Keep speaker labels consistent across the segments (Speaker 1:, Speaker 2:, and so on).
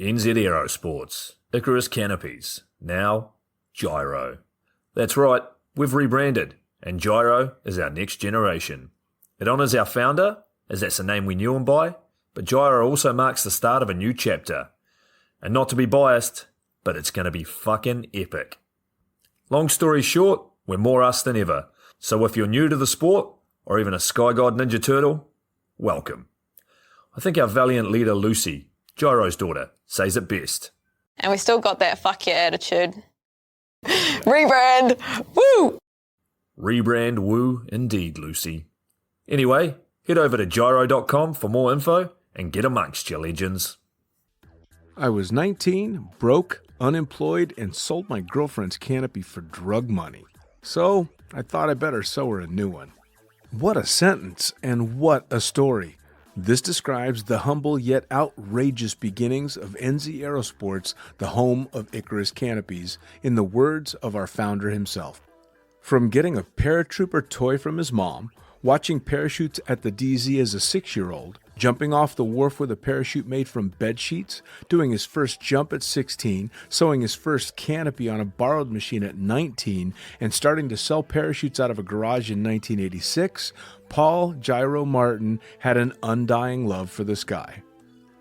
Speaker 1: NZ Aerosports, Icarus Canopies, now Gyro. That's right, we've rebranded, and Gyro is our next generation. It honours our founder, as that's the name we knew him by, but Gyro also marks the start of a new chapter. And not to be biased, but it's going to be fucking epic. Long story short, we're more us than ever, so if you're new to the sport, or even a Sky God Ninja Turtle, welcome. I think our valiant leader Lucy, Gyro's daughter, says it best.
Speaker 2: And we still got that fuck yeah attitude. Rebrand! Woo!
Speaker 1: Rebrand woo indeed, Lucy. Anyway, head over to gyro.com for more info and get amongst you legends.
Speaker 3: I was 19, broke, unemployed, and sold my girlfriend's canopy for drug money. So I thought I better sew her a new one. What a sentence, and what a story. This describes the humble yet outrageous beginnings of NZ Aerosports, the home of Icarus Canopies, in the words of our founder himself. From getting a paratrooper toy from his mom, watching parachutes at the DZ as a 6-year-old, jumping off the wharf with a parachute made from bed sheets, doing his first jump at 16, sewing his first canopy on a borrowed machine at 19, and starting to sell parachutes out of a garage in 1986, Paul Gyro Martin had an undying love for the sky.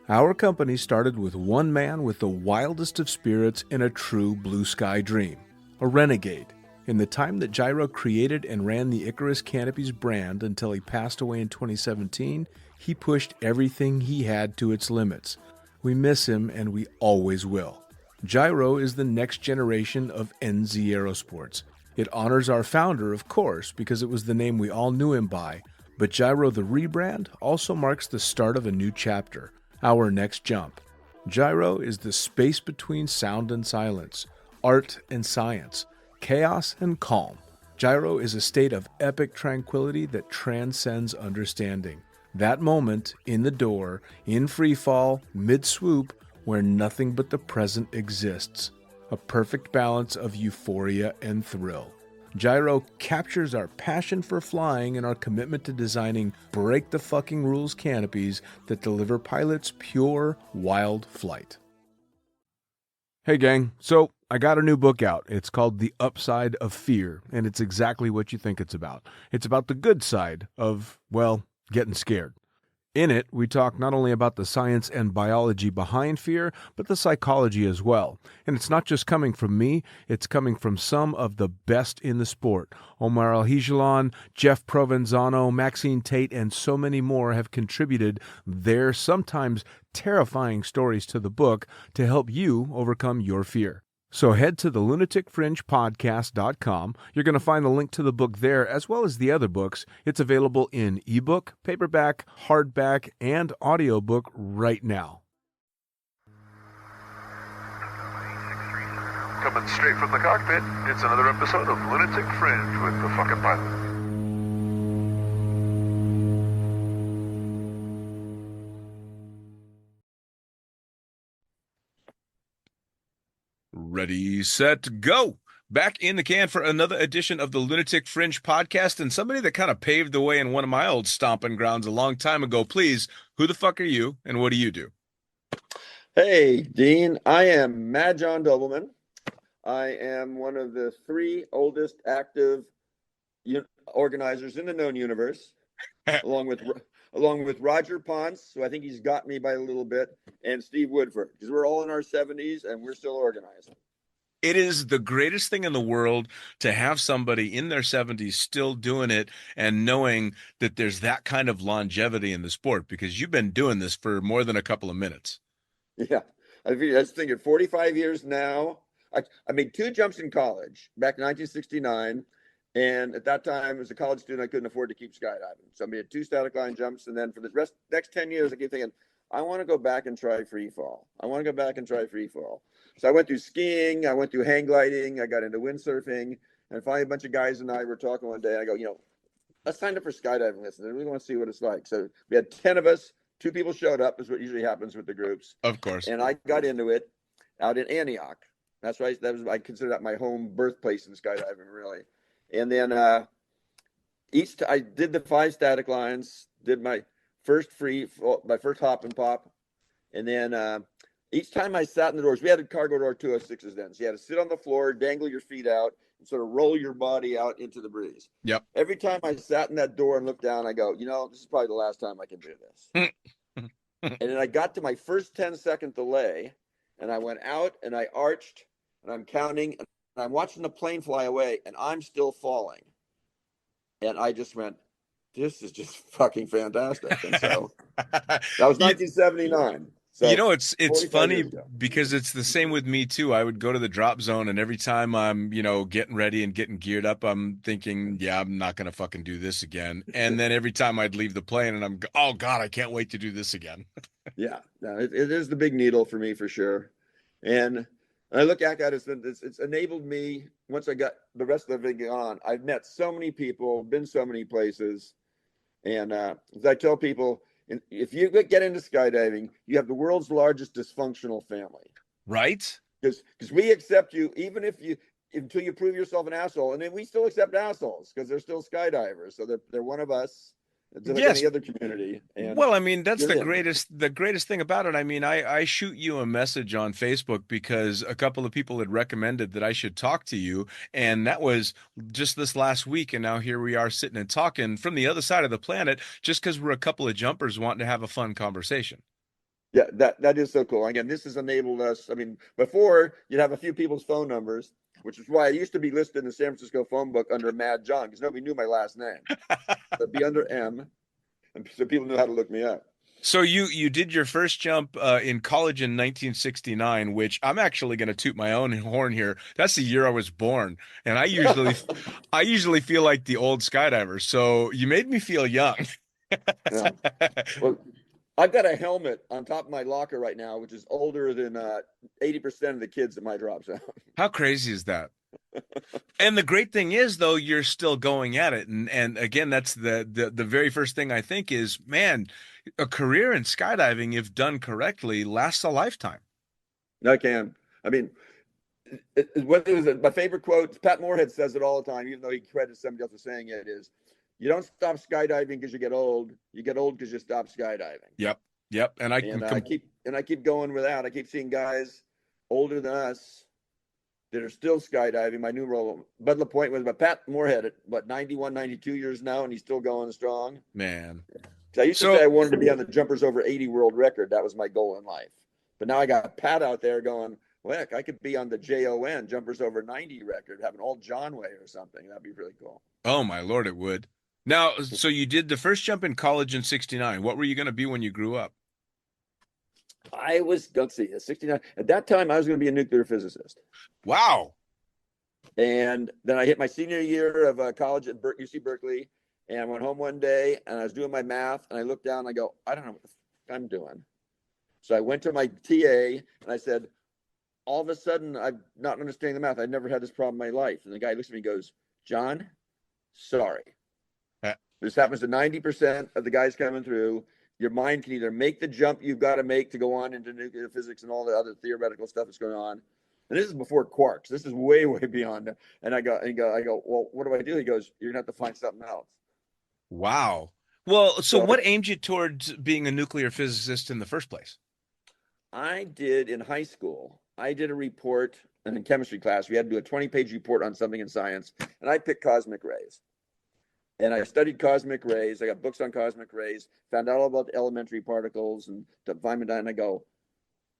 Speaker 3: Our company started with one man with the wildest of spirits and a true blue sky dream, a renegade. In the time that Gyro created and ran the Icarus Canopies brand until he passed away in 2017, he pushed everything he had to its limits. We miss him, and we always will. Gyro is the next generation of NZ Aerosports. It honors our founder, of course, because it was the name we all knew him by, but Gyro the rebrand also marks the start of a new chapter, our next jump. Gyro is the space between sound and silence, art and science, chaos and calm. Gyro is a state of epic tranquility that transcends understanding. That moment, in the door, in free fall, mid-swoop, where nothing but the present exists. A perfect balance of euphoria and thrill. Gyro captures our passion for flying and our commitment to designing break-the-fucking-rules canopies that deliver pilots pure, wild flight. Hey gang, so I got a new book out. It's called The Upside of Fear, and it's exactly what you think it's about. It's about the good side of, well, getting scared. In it, we talk not only about the science and biology behind fear, but the psychology as well. And it's not just coming from me, it's coming from some of the best in the sport. Omar Alhigelan, Jeff Provenzano, Maxine Tate, and so many more have contributed their sometimes terrifying stories to the book to help you overcome your fear. So head to the lunaticfringepodcast.com. You're going to find the link to the book there, as well as the other books. It's available in ebook, paperback, hardback, and audiobook right now.
Speaker 4: Coming straight from the cockpit, it's another episode of Lunatic Fringe with the fucking pilot.
Speaker 3: Ready, set, go! Back in the can for another edition of the Lunatic Fringe podcast, and somebody that kind of paved the way in one of my old stomping grounds a long time ago. Please, who the fuck are you, and what do you do?
Speaker 5: Hey, Dean. I am Mad John Dobleman. I am one of the 3 oldest active organizers in the known universe, along with Roger Ponce, who I think he's got me by a little bit, and Steve Woodford, because we're all in our 70s and we're still organizing.
Speaker 3: It is the greatest thing in the world to have somebody in their 70s still doing it and knowing that there's that kind of longevity in the sport, because you've been doing this for more than a couple of minutes.
Speaker 5: Yeah. I was thinking 45 years now. I made 2 jumps in college back in 1969. And at that time, as a college student, I couldn't afford to keep skydiving. So I made 2 static line jumps. And then for the next 10 years, I keep thinking, I want to go back and try free fall. So I went through skiing. I went through hang gliding. I got into windsurfing. And finally, a bunch of guys and I were talking one day. And I go, let's sign up for skydiving lessons. We want to see what it's like. So we had 10 of us. 2 people showed up, is what usually happens with the groups.
Speaker 3: Of course.
Speaker 5: And I got into it out in Antioch. That's right. I consider that my home birthplace in skydiving, really. And then I did the 5 static lines, did my first hop and pop, and then Each time I sat in the doors, we had a cargo door 206s then. So you had to sit on the floor, dangle your feet out, and sort of roll your body out into the breeze.
Speaker 3: Yep.
Speaker 5: Every time I sat in that door and looked down, I go, this is probably the last time I can do this. And then I got to my first 10-second delay, and I went out and I arched, and I'm counting, and I'm watching the plane fly away, and I'm still falling. And I just went, this is just fucking fantastic. And so that was 1979. So
Speaker 3: it's
Speaker 5: 45
Speaker 3: funny
Speaker 5: years ago.
Speaker 3: because it's the same with me too. I would go to the drop zone, and every time I'm, getting ready and getting geared up, I'm thinking, yeah, I'm not going to fucking do this again. And then every time I'd leave the plane and I'm, oh God, I can't wait to do this again.
Speaker 5: Yeah, no, it is the big needle for me for sure. And I look at it, it's enabled me, once I got the rest of it on, I've met so many people, been so many places. And as I tell people, if you get into skydiving, you have the world's largest dysfunctional family.
Speaker 3: Right?
Speaker 5: Because we accept you until you prove yourself an asshole, and then we still accept assholes because they're still skydivers. So they're one of us. It's like any other community. And
Speaker 3: well, I mean, that's the greatest thing about it. I mean, I shoot you a message on Facebook because a couple of people had recommended that I should talk to you. And that was just this last week. And now here we are sitting and talking from the other side of the planet, just because we're a couple of jumpers wanting to have a fun conversation.
Speaker 5: Yeah, that is so cool. Again, this has enabled us. I mean, before you'd have a few people's phone numbers, which is why I used to be listed in the San Francisco phone book under Mad John, because nobody knew my last name. It'd be under M, and so people knew how to look me up.
Speaker 3: So you did your first jump in college in 1969, which I'm actually going to toot my own horn here. That's the year I was born, and I usually feel like the old skydiver. So you made me feel young.
Speaker 5: Yeah. Well, I've got a helmet on top of my locker right now, which is older than 80% of the kids at my drop zone.
Speaker 3: How crazy is that? And the great thing is, though, you're still going at it. And again, that's the very first thing I think is, man, a career in skydiving, if done correctly, lasts a lifetime.
Speaker 5: I can. I mean, my favorite quote, Pat Moorhead says it all the time, even though he credits somebody else for saying it, is, you don't stop skydiving because you get old. You get old because you stop skydiving.
Speaker 3: Yep. And I
Speaker 5: keep going with that. I keep seeing guys older than us that are still skydiving. My new role, Bud LaPointe was, but Pat Moorhead at 91, 92 years now, and he's still going strong.
Speaker 3: Man.
Speaker 5: I used to say I wanted to be on the jumpers over 80 world record. That was my goal in life. But now I got Pat out there going, well, heck, I could be on the JON jumpers over 90 record, have an old John way or something. That'd be really cool.
Speaker 3: Oh my Lord, it would. Now, so you did the first jump in college in 69. What were you going to be when you grew up?
Speaker 5: I was, let's see, 69. At that time, I was going to be a nuclear physicist.
Speaker 3: Wow.
Speaker 5: And then I hit my senior year of college at UC Berkeley, and I went home one day, and I was doing my math, and I looked down, and I go, I don't know what the fuck I'm doing. So I went to my TA, and I said, all of a sudden, I'm not understanding the math. I've never had this problem in my life. And the guy looks at me and goes, John, sorry. This happens to 90% of the guys coming through. Your mind can either make the jump you've got to make to go on into nuclear physics and all the other theoretical stuff that's going on. And this is before quarks. This is way, way beyond. And I go, well, what do I do? He goes, you're going to have to find something else.
Speaker 3: Wow. Well, so what aimed you towards being a nuclear physicist in the first place?
Speaker 5: I did in high school. I did a report in chemistry class. We had to do a 20-page report on something in science. And I picked cosmic rays. And I studied cosmic rays. I got books on cosmic rays, found out all about the elementary particles and the Feynman. And I go,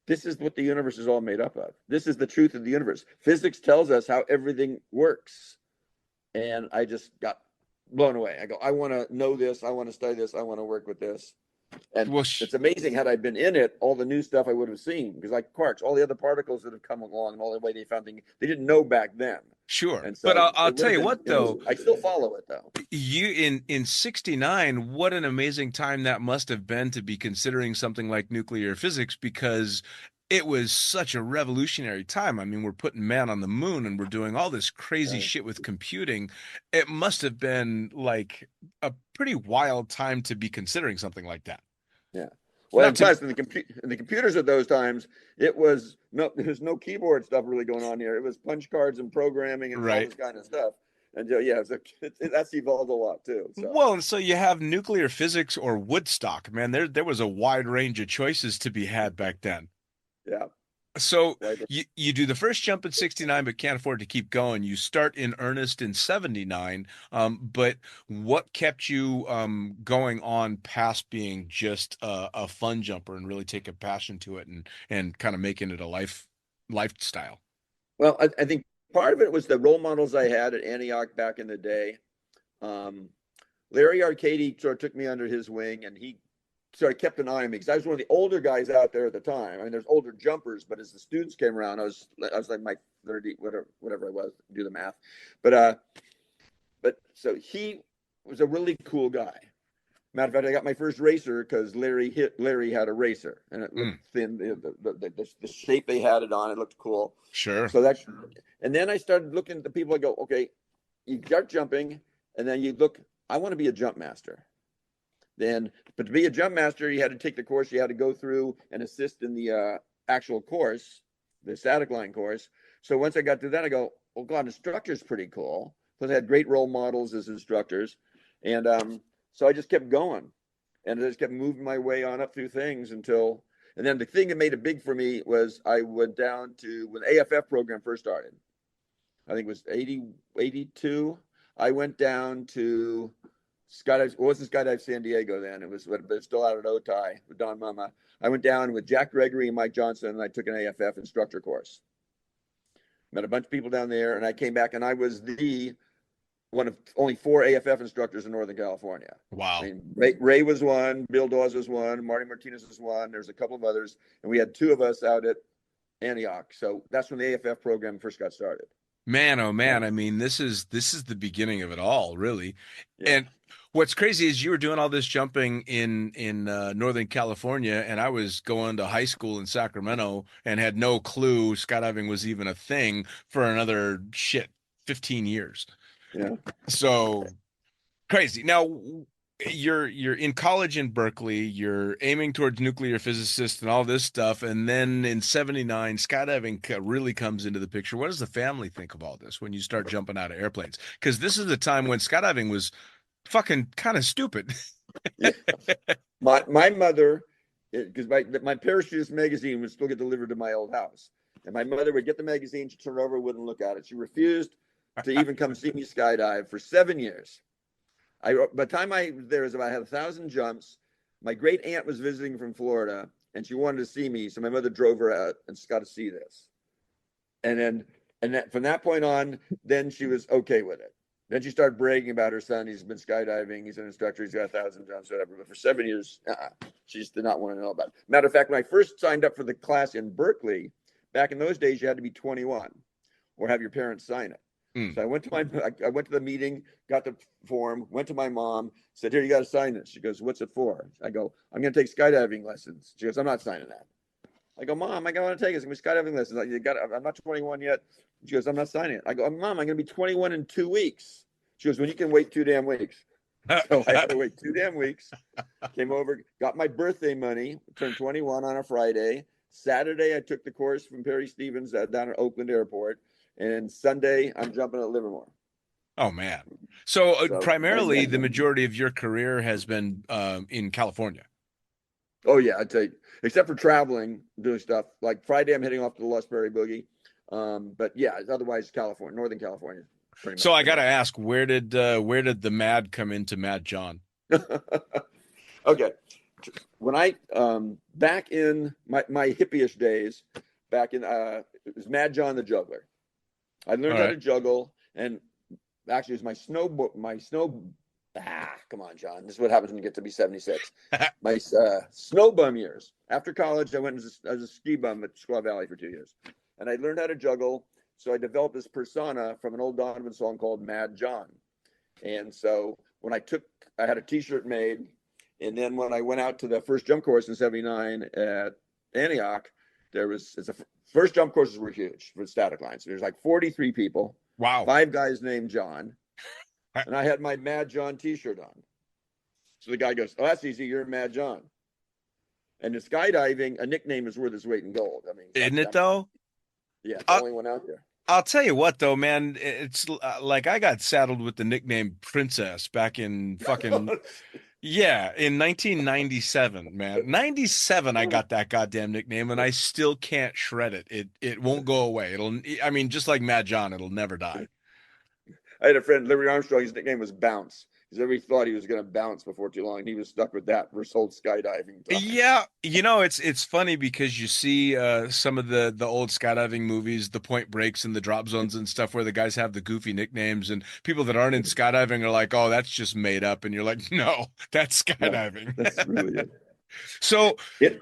Speaker 5: this is what the universe is all made up of. This is the truth of the universe. Physics tells us how everything works. And I just got blown away. I go, I want to know this. I want to study this. I want to work with this. And it's amazing, had I been in it, all the new stuff I would have seen, because like quarks, all the other particles that have come along and all the way they found things, they didn't know back then.
Speaker 3: Sure.
Speaker 5: And so
Speaker 3: but I'll tell you what, though,
Speaker 5: I still follow it, though.
Speaker 3: You in 69, what an amazing time that must have been to be considering something like nuclear physics, because it was such a revolutionary time. I mean, we're putting man on the moon and we're doing all this crazy shit with computing. It must have been like a pretty wild time to be considering something like that.
Speaker 5: Yeah. Well, plus in the computers at those times, there's no keyboard stuff really going on here. It was punch cards and programming and all this kind of stuff. And that's evolved a lot too. So.
Speaker 3: Well, and so you have nuclear physics or Woodstock, man. There was a wide range of choices to be had back then.
Speaker 5: Yeah.
Speaker 3: So
Speaker 5: Right.
Speaker 3: you do the first jump in 69, but can't afford to keep going. You start in earnest in 79. But what kept you going on past being just a fun jumper and really take a passion to it and kind of making it a lifestyle?
Speaker 5: Well, I think part of it was the role models I had at Antioch back in the day. Um, Larry Arcady sort of took me under his wing, and he sort of kept an eye on me because I was one of the older guys out there at the time. I mean, there's older jumpers, but as the students came around, I was like my 30, whatever I was, do the math. But so he was a really cool guy. Matter of fact, I got my first racer because Larry had a racer, and it looked thin. The shape they had it on, it looked cool.
Speaker 3: Sure.
Speaker 5: So that, and then I started looking at the people. I go, okay, you start jumping, and then you look. I want to be a jump master. But to be a jump master, you had to take the course. You had to go through and assist in the actual course, the static line course. So once I got through that, I go, oh God, instructor's pretty cool. Because I had great role models as instructors, and so I just kept going, and I just kept moving my way on up through things until. And then the thing that made it big for me was I went down to when the AFF program first started. I think it was 82. I went down to Skydive. It wasn't Skydive San Diego then. It was, but it's still out at Otay with Don Mama. I went down with Jack Gregory and Mike Johnson, and I took an AFF instructor course. Met a bunch of people down there, and I came back, and I was the one of only 4 AFF instructors in Northern California.
Speaker 3: Wow.
Speaker 5: I mean, Ray was one, Bill Dawes was one, Marty Martinez was one. There's a couple of others, and we had 2 of us out at Antioch. So that's when the AFF program first got started.
Speaker 3: Man, oh man,
Speaker 5: Yeah.
Speaker 3: I mean, this is the beginning of it all, really.
Speaker 5: Yeah.
Speaker 3: And what's crazy is you were doing all this jumping in Northern California, and I was going to high school in Sacramento and had no clue skydiving was even a thing for another 15 years.
Speaker 5: Yeah.
Speaker 3: So crazy. Now you're in college in Berkeley, you're aiming towards nuclear physicist and all this stuff, and then in 79 skydiving really comes into the picture. What does the family think of all this when you start jumping out of airplanes? Because this is the time when skydiving was fucking kind of stupid.
Speaker 5: Yeah. My mother, because my parachutist magazine would still get delivered to my old house, and my mother would get the magazine, she'd turn it over, wouldn't look at it. She refused to even come see me skydive for 7 years. By the time I was there, I had 1,000 jumps. My great aunt was visiting from Florida, and she wanted to see me, so my mother drove her out and got to see this. And from that point on, then she was okay with it. Then she started bragging about her son. He's been skydiving. He's an instructor. He's got 1,000 jumps, whatever. But for 7 years, she just did not want to know about it. Matter of fact, when I first signed up for the class in Berkeley, back in those days, you had to be 21 or have your parents sign it. So I went to the meeting, got the form, went to my mom, said, here, you got to sign this. She goes, what's it for? I go, I'm going to take skydiving lessons. She goes, I'm not signing that. I go, Mom, I want to take it. It's going to be skydiving lessons. I'm not 21 yet. She goes, I'm not signing it. I go, Mom, I'm going to be 21 in 2 weeks. She goes, well, you can wait 2 damn weeks. So I had to wait 2 damn weeks. Came over, got my birthday money, turned 21 on a Friday. Saturday, I took the course from Perry Stevens down at Oakland Airport. And Sunday, I'm jumping at Livermore.
Speaker 3: Oh man! So primarily, the
Speaker 5: I-
Speaker 3: majority of your career has been in California.
Speaker 5: Oh yeah, I'd say, except for traveling, doing stuff like Friday, I'm heading off to the Lost Prairie Boogie. But yeah, otherwise California, Northern California, pretty
Speaker 3: So
Speaker 5: much.
Speaker 3: I got to ask, where did the Mad come into Mad John?
Speaker 5: Okay, when I back in my hippie-ish days, back in it was Mad John the Juggler. I learned how to juggle, and actually, it was come on, John. This is what happens when you get to be 76. My snow bum years. After college, I went as a ski bum at Squaw Valley for 2 years, and I learned how to juggle. So I developed this persona from an old Donovan song called Mad John. And so when I had a T-shirt made, and then when I went out to the first jump course in 79 at Antioch, first jump courses were huge for static lines. There's like 43 people.
Speaker 3: Wow.
Speaker 5: 5 guys named John. And I had my Mad John T-shirt on. So the guy goes, oh, that's easy. You're Mad John. And in skydiving, a nickname is worth its weight in gold. I mean,
Speaker 3: Isn't it though?
Speaker 5: Yeah, it's the only one out there.
Speaker 3: I'll tell you what, though, man, it's like I got saddled with the nickname Princess back in fucking Yeah, in 1997, man. 97 I got that goddamn nickname and I still can't shred it. It won't go away. I mean, just like Mad John, it'll never die.
Speaker 5: I had a friend, Larry Armstrong. His nickname was Bounce. Because everybody thought he was going to bounce before too long. And he was stuck with that for his whole skydiving time.
Speaker 3: Yeah, it's funny because you see some of the old skydiving movies, the Point Breaks and the drop zones and stuff where the guys have the goofy nicknames and people that aren't in skydiving are like, "Oh, that's just made up." And you're like, "No, that's
Speaker 5: No,
Speaker 3: skydiving."
Speaker 5: that's really it.
Speaker 3: So,
Speaker 5: It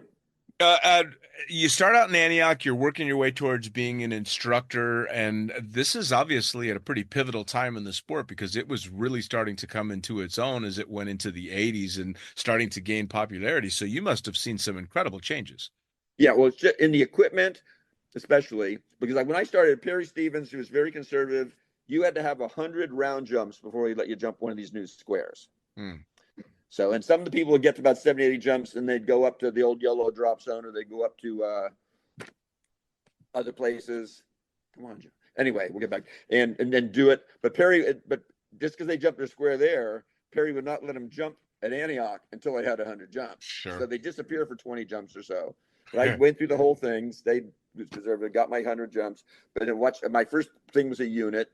Speaker 3: uh, uh, you start out in Antioch, you're working your way towards being an instructor, and this is obviously at a pretty pivotal time in the sport because it was really starting to come into its own as it went into the 80s and starting to gain popularity. So you must have seen some incredible changes.
Speaker 5: Yeah, well, it's just in the equipment, especially because like when I started, Perry Stevens, who was very conservative, you had to have 100 round jumps before he let you jump one of these new squares.
Speaker 3: Hmm.
Speaker 5: So, and some of the people would get to about 70, 80 jumps and they'd go up to the old yellow drop zone or they'd go up to other places. Come on, Joe. Anyway, we'll get back and then do it. But just because they jumped their square there, Perry would not let them jump at Antioch until they had 100 jumps.
Speaker 3: Sure.
Speaker 5: So they disappear for 20 jumps or so. But I went through the whole thing, stayed conservative, got my 100 jumps. But then my first thing was a unit.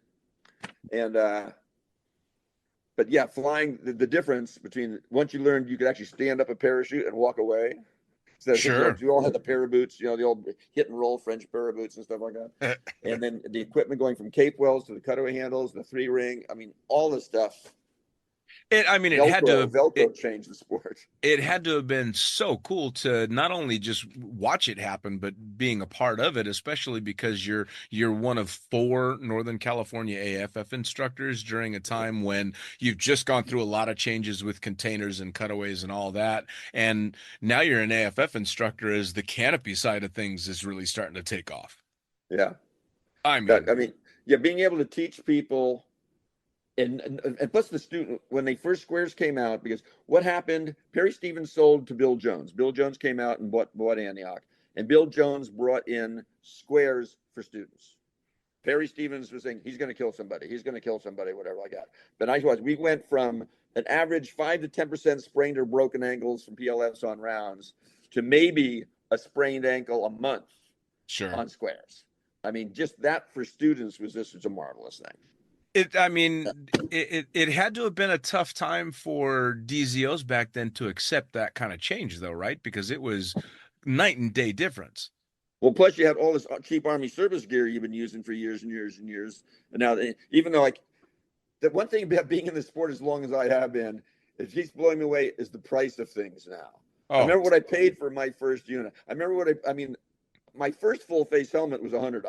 Speaker 5: And, but yeah, flying, the difference between once you learned you could actually stand up a parachute and walk away. So
Speaker 3: Sure.
Speaker 5: you all had the para boots, the old hit and roll French para boots and stuff like that. And then the equipment going from cape wells to the cutaway handles, the 3-ring. I mean, all the stuff.
Speaker 3: I mean, it had to
Speaker 5: Velcro changed the sport.
Speaker 3: it had to have been so cool to not only just watch it happen, but being a part of it, especially because you're one of 4 Northern California AFF instructors during a time when you've just gone through a lot of changes with containers and cutaways and all that. And now you're an AFF instructor as the canopy side of things is really starting to take off.
Speaker 5: Yeah.
Speaker 3: I mean,
Speaker 5: Yeah, being able to teach people and plus the student when they first squares came out, because what happened, Perry Stevens sold to Bill Jones. Bill Jones came out and bought Antioch, and Bill Jones brought in squares for students. Perry Stevens was saying he's going to kill somebody, whatever like that. But we went from an average 5 to 10% sprained or broken ankles from PLFs on rounds to maybe a sprained ankle a month
Speaker 3: sure.
Speaker 5: on squares. I mean, just that for students was a marvelous thing.
Speaker 3: I mean, it had to have been a tough time for DZOs back then to accept that kind of change, though, right? Because it was night and day difference.
Speaker 5: Well, plus you had all this cheap Army service gear you've been using for years and years and years. And now, even though the one thing about being in the sport as long as I have been, it keeps blowing me away is the price of things now.
Speaker 3: Oh.
Speaker 5: I remember what I paid for my first unit. I remember my first full face helmet was $100.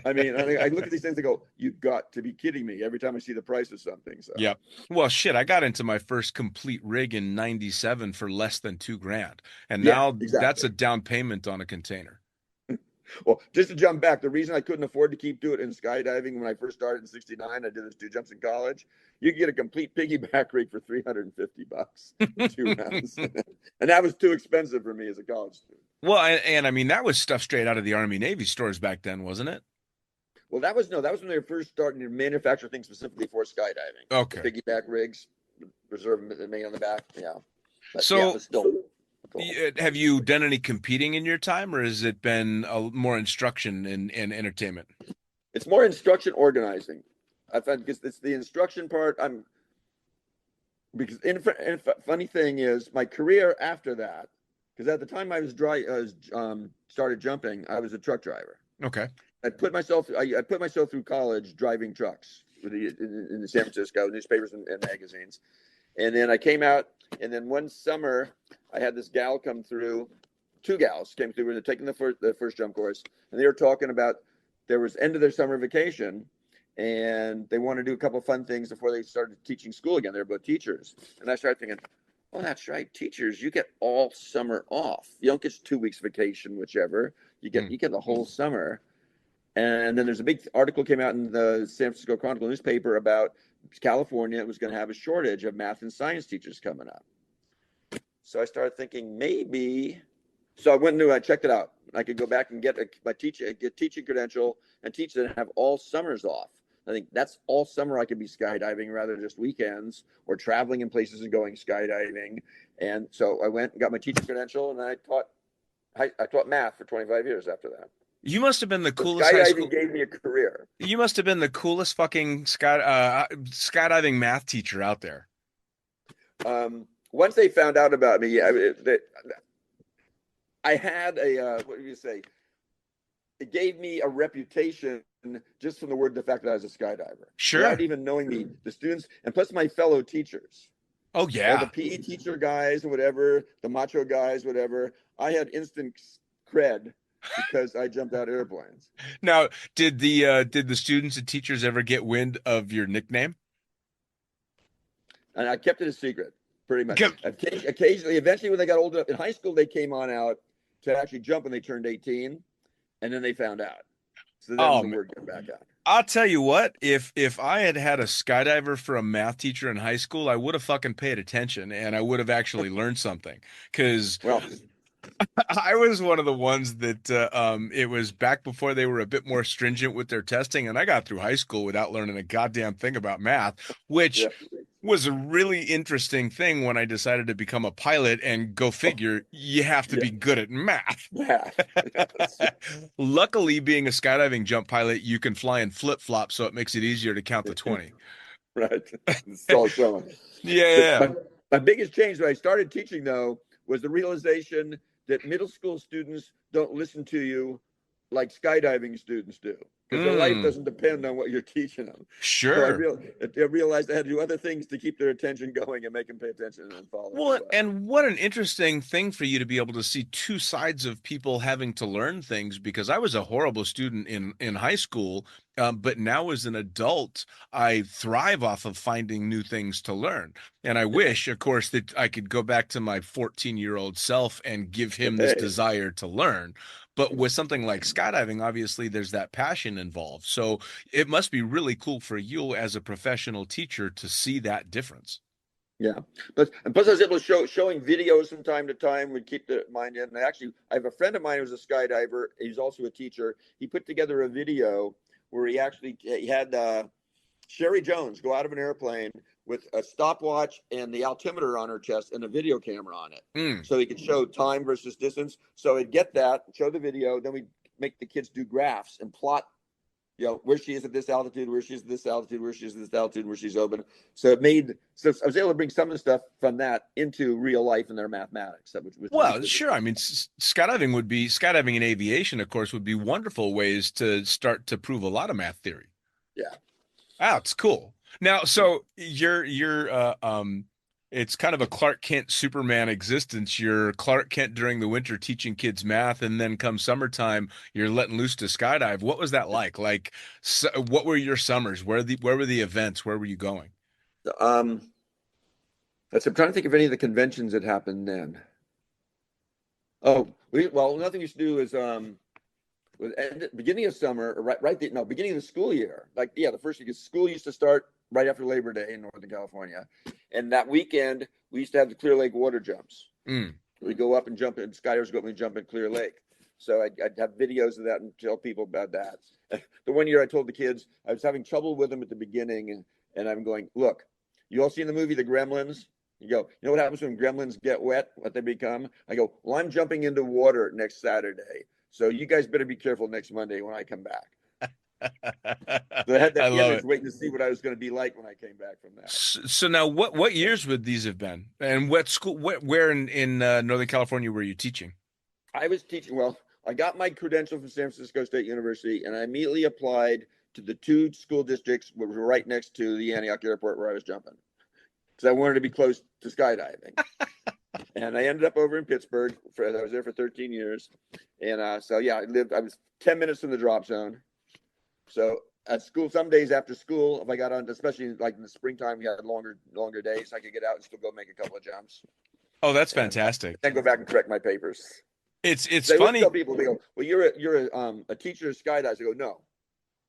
Speaker 5: I mean, I look at these things and go, "You've got to be kidding me!" Every time I see the price of something. So.
Speaker 3: Yep. Well, shit, I got into my first complete rig in '97 for less than $2,000, and now
Speaker 5: exactly.
Speaker 3: that's a down payment on a container.
Speaker 5: Well, just to jump back, the reason I couldn't afford to keep doing it in skydiving when I first started in '69, I did those 2 jumps in college. You could get a complete piggyback rig for $350 2 rounds, and that was too expensive for me as a college student.
Speaker 3: Well, and I mean that was stuff straight out of the Army Navy stores back then, wasn't it?
Speaker 5: Well, that was when they were first starting to manufacture things specifically for skydiving.
Speaker 3: Okay.
Speaker 5: The piggyback rigs, reserve made on the back. Yeah. But,
Speaker 3: so,
Speaker 5: yeah, it was still cool.
Speaker 3: Have you done any competing in your time, or has it been more instruction and entertainment?
Speaker 5: It's more instruction organizing. I find because it's the instruction part. Funny thing is, my career after that, because at the time I was started jumping, I was a truck driver.
Speaker 3: Okay.
Speaker 5: I put myself through college driving trucks in the San Francisco newspapers and magazines, and then I came out. And then one summer, I had this gal come through. 2 gals came through. They're taking the first jump course, and they were talking about there was end of their summer vacation, and they want to do a couple of fun things before they started teaching school again. They're both teachers, and I started thinking, "Oh, that's right, teachers. You get all summer off. You don't get 2 weeks vacation, whichever. You get the whole summer." And then there's a big article came out in the San Francisco Chronicle newspaper about California was going to have a shortage of math and science teachers coming up. So I started thinking maybe. So I checked it out. I could go back and get a teaching credential and teach and have all summers off. I think that's all summer I could be skydiving rather than just weekends or traveling in places and going skydiving. And so I went and got my teacher credential, and I taught math for 25 years after that.
Speaker 6: You must have been the
Speaker 5: So
Speaker 6: coolest high school.
Speaker 5: skydiving gave me a career.
Speaker 6: You must have been the coolest fucking skydiving math teacher out there.
Speaker 5: Once they found out about me, I had a what do you say? It gave me a reputation just from the fact that I was a skydiver.
Speaker 6: Sure.
Speaker 5: Without even knowing me, the students, and plus my fellow teachers.
Speaker 6: Oh
Speaker 5: All
Speaker 6: yeah.
Speaker 5: the PE teacher guys or whatever, the macho guys, whatever. I had instant cred because I jumped out of airplanes.
Speaker 6: Now, did the students and teachers ever get wind of your nickname?
Speaker 5: And I kept it a secret, pretty much.
Speaker 6: Kept-
Speaker 5: Occasionally, eventually, when they got old enough in high school, they came on out to actually jump when they turned 18, and then they found out. So then the word got back out.
Speaker 6: I'll tell you what, if I had had a skydiver for a math teacher in high school, I would have fucking paid attention and I would have actually learned something. Because
Speaker 5: Well,
Speaker 6: I was one of the ones that it was back before they were a bit more stringent with their testing, and I got through high school without learning a goddamn thing about math, which
Speaker 5: yeah.
Speaker 6: was a really interesting thing when I decided to become a pilot, and go figure, you have to be good at math.
Speaker 5: Yeah.
Speaker 6: Luckily, being a skydiving jump pilot, you can fly in flip-flops, so it makes it easier to count to 20.
Speaker 5: Right. It's all showing.
Speaker 6: Yeah.
Speaker 5: My biggest change when I started teaching, though, was the realization that middle school students don't listen to you like skydiving students do, because their life doesn't depend on what you're teaching them.
Speaker 6: Sure.
Speaker 5: So I realized I had to do other things to keep their attention going and make them pay attention and follow.
Speaker 6: Well, and what an interesting thing for you to be able to see two sides of people having to learn things, because I was a horrible student in high school, but now as an adult, I thrive off of finding new things to learn. And I wish, of course, that I could go back to my 14-year-old self and give him this desire to learn. But with something like skydiving, obviously there's that passion involved. So it must be really cool for you as a professional teacher to see that difference.
Speaker 5: Yeah, and plus I was able to showing videos from time to time would keep the mind in. And actually, I have a friend of mine who's a skydiver. He's also a teacher. He put together a video where he had Sherry Jones go out of an airplane with a stopwatch and the altimeter on her chest and a video camera on it. So he could show time versus distance. So he'd get that, show the video, then we'd make the kids do graphs and plot, where she is at this altitude, where she is at this altitude, where she is at this altitude, where she's open. So I was able to bring some of the stuff from that into real life in their mathematics.
Speaker 6: Well, sure. I mean, skydiving and aviation, of course, would be wonderful ways to start to prove a lot of math theory.
Speaker 5: Yeah.
Speaker 6: Wow, it's cool. Now, so you're it's kind of a Clark Kent Superman existence. You're Clark Kent during the winter teaching kids math, and then come summertime, you're letting loose to skydive. What was that like? What were your summers? Where were the events? Where were you going?
Speaker 5: I'm trying to think of any of the conventions that happened then. Another thing we used to do is beginning of summer, beginning of the school year. The first week of school used to start right after Labor Day in Northern California. And that weekend, we used to have the Clear Lake water jumps. We go up and jump, and skydivers go up and jump in Clear Lake. So I'd have videos of that and tell people about that. The one year I told the kids, I was having trouble with them at the beginning, and I'm going, look, you all seen the movie The Gremlins? You go, you know what happens when gremlins get wet, what they become? I go, well, I'm jumping into water next Saturday. So you guys better be careful next Monday when I come back. So I had that image waiting to see what I was going to be like when I came back from that.
Speaker 6: So now, what years would these have been? And what school? Where in Northern California were you teaching?
Speaker 5: I was teaching. Well, I got my credential from San Francisco State University, and I immediately applied to the two school districts which were right next to the Antioch Airport where I was jumping, because I wanted to be close to skydiving. And I ended up over in Pittsburgh. I was there for 13 years, and I was 10 minutes from the drop zone. So at school, some days after school, if I got on, especially like in the springtime, we had longer days, I could get out and still go make a couple of jumps.
Speaker 6: Oh, that's fantastic.
Speaker 5: And go back and correct my papers.
Speaker 6: It's
Speaker 5: they
Speaker 6: funny.
Speaker 5: Tell people, they go, well, you're a teacher of skydiving. I go, no,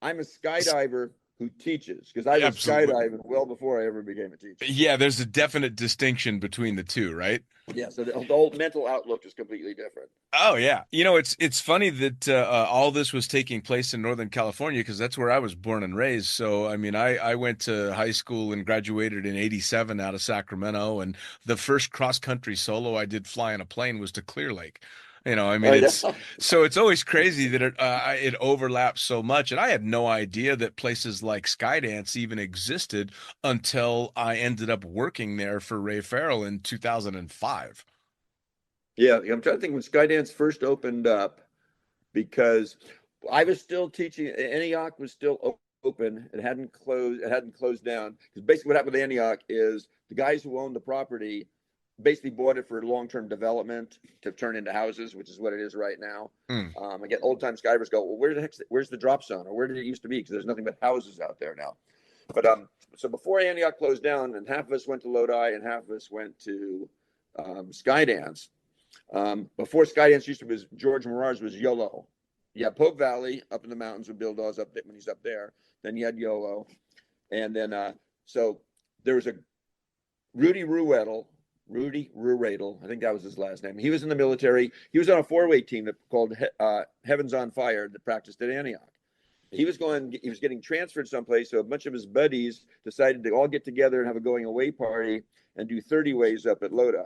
Speaker 5: I'm a skydiver who teaches, because I was skydiving well before I ever became a teacher.
Speaker 6: Yeah, there's a definite distinction between the two, right?
Speaker 5: Yeah, so the whole mental outlook is completely different.
Speaker 6: Oh yeah. It's funny that all this was taking place in Northern California because that's where I was born and raised. So I mean, I went to high school and graduated in '87 out of Sacramento, and the first cross country solo I did flying a plane was to Clear Lake. I mean,
Speaker 5: Oh yeah.
Speaker 6: it's always crazy that it overlaps so much, and I had no idea that places like Skydance even existed until I ended up working there for Ray Farrell in 2005.
Speaker 5: Yeah, I'm trying to think when Skydance first opened up because I was still teaching. Antioch was still open. It hadn't closed. It hadn't closed down because basically what happened with Antioch is the guys who owned the property basically bought it for long-term development to turn into houses, which is what it is right now.
Speaker 6: Mm.
Speaker 5: I get old-time skydivers go, well, where's the drop zone, or where did it used to be? Because there's nothing but houses out there now. But so before Antioch closed down, and half of us went to Lodi, and half of us went to Skydance. Before Skydance used to be George Morar's was YOLO. You had Pope Valley up in the mountains with Bill Dawes up there when he's up there. Then you had YOLO, and then so there was a Rudy Ruedel, I think that was his last name. He was in the military. He was on a four-way team that called Heavens on Fire that practiced at Antioch. He was getting transferred someplace, so a bunch of his buddies decided to all get together and have a going away party and do 30 ways up at Lodi.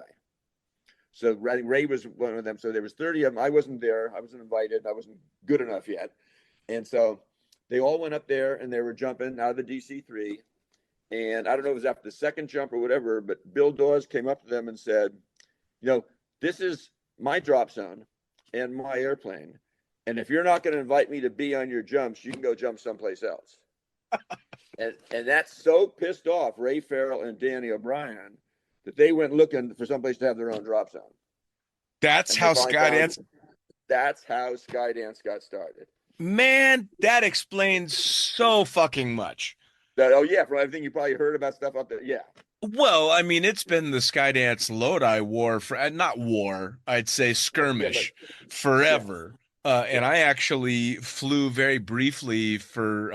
Speaker 5: So Ray was one of them. So there was 30 of them. I wasn't there. I wasn't invited. I wasn't good enough yet. And so they all went up there and they were jumping out of the DC-3. And I don't know if it was after the second jump or whatever, but Bill Dawes came up to them and said, this is my drop zone and my airplane. And if you're not going to invite me to be on your jumps, you can go jump someplace else. and that's so pissed off Ray Farrell and Danny O'Brien that they went looking for someplace to have their own drop zone.
Speaker 6: That's how Skydance.
Speaker 5: That's how Skydance got started.
Speaker 6: Man, that explains so fucking much.
Speaker 5: Oh yeah, from everything you probably heard about stuff up there. Yeah.
Speaker 6: Well, I mean, it's been the Skydance Lodi war for not war, I'd say skirmish forever. And I actually flew very briefly for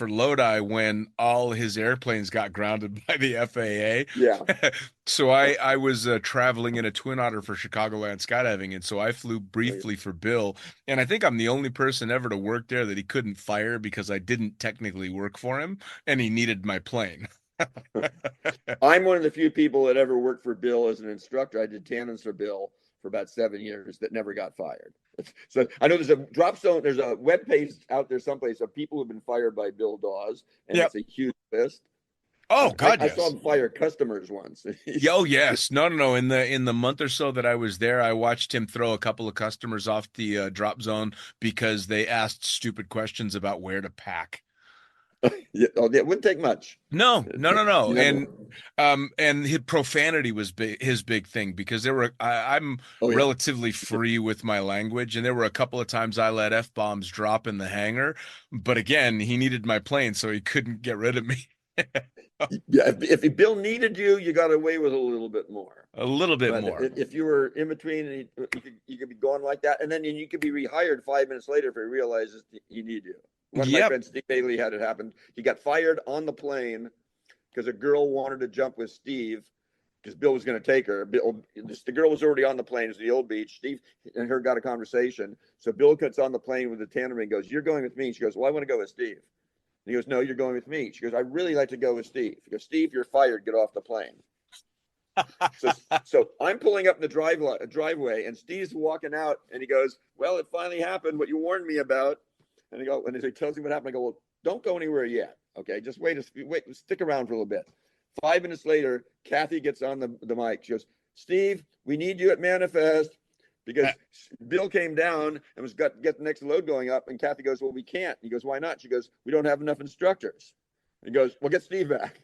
Speaker 6: Lodi when all his airplanes got grounded by the FAA.
Speaker 5: Yeah.
Speaker 6: So I was traveling in a Twin Otter for Chicagoland skydiving, and so I flew briefly for Bill. And I think I'm the only person ever to work there that he couldn't fire because I didn't technically work for him, and he needed my plane.
Speaker 5: I'm one of the few people that ever worked for Bill as an instructor. I did tandems for Bill for about 7 years that never got fired. So I know there's a drop zone. There's a web page out there someplace of people who've been fired by Bill Dawes, and It's a huge list.
Speaker 6: Oh God,
Speaker 5: I saw him fire customers once.
Speaker 6: Oh yes, no. In the month or so that I was there, I watched him throw a couple of customers off the drop zone because they asked stupid questions about where to pack.
Speaker 5: Yeah, it wouldn't take much.
Speaker 6: No. And his profanity was his big thing because I'm relatively free with my language, and there were a couple of times I let F-bombs drop in the hangar, but again, he needed my plane, so he couldn't get rid of me.
Speaker 5: Yeah, if Bill needed you, you got away with a little bit more.
Speaker 6: A little bit more.
Speaker 5: If you were in between, you could be going like that, and then you could be rehired 5 minutes later if he realizes he needed you. One of my friends, Steve Bailey, had it happen. He got fired on the plane because a girl wanted to jump with Steve because Bill was going to take her. The girl was already on the plane. It's the old beach. Steve and her got a conversation. So Bill gets on the plane with the tandem and goes, "You're going with me." She goes, "Well, I want to go with Steve." And he goes, "No, you're going with me." She goes, "I really like to go with Steve." He goes, "Steve, you're fired. Get off the plane." So I'm pulling up in the driveway, and Steve's walking out, and he goes, "Well, it finally happened. What you warned me about." And he tells me what happened. I go, "Well, don't go anywhere yet. Okay, just wait, stick around for a little bit." 5 minutes later, Kathy gets on the mic. She goes, "Steve, we need you at Manifest," because Bill came down and was get the next load going up. And Kathy goes, "Well, we can't." He goes, "Why not?" She goes, "We don't have enough instructors." He goes, "Well, get Steve back."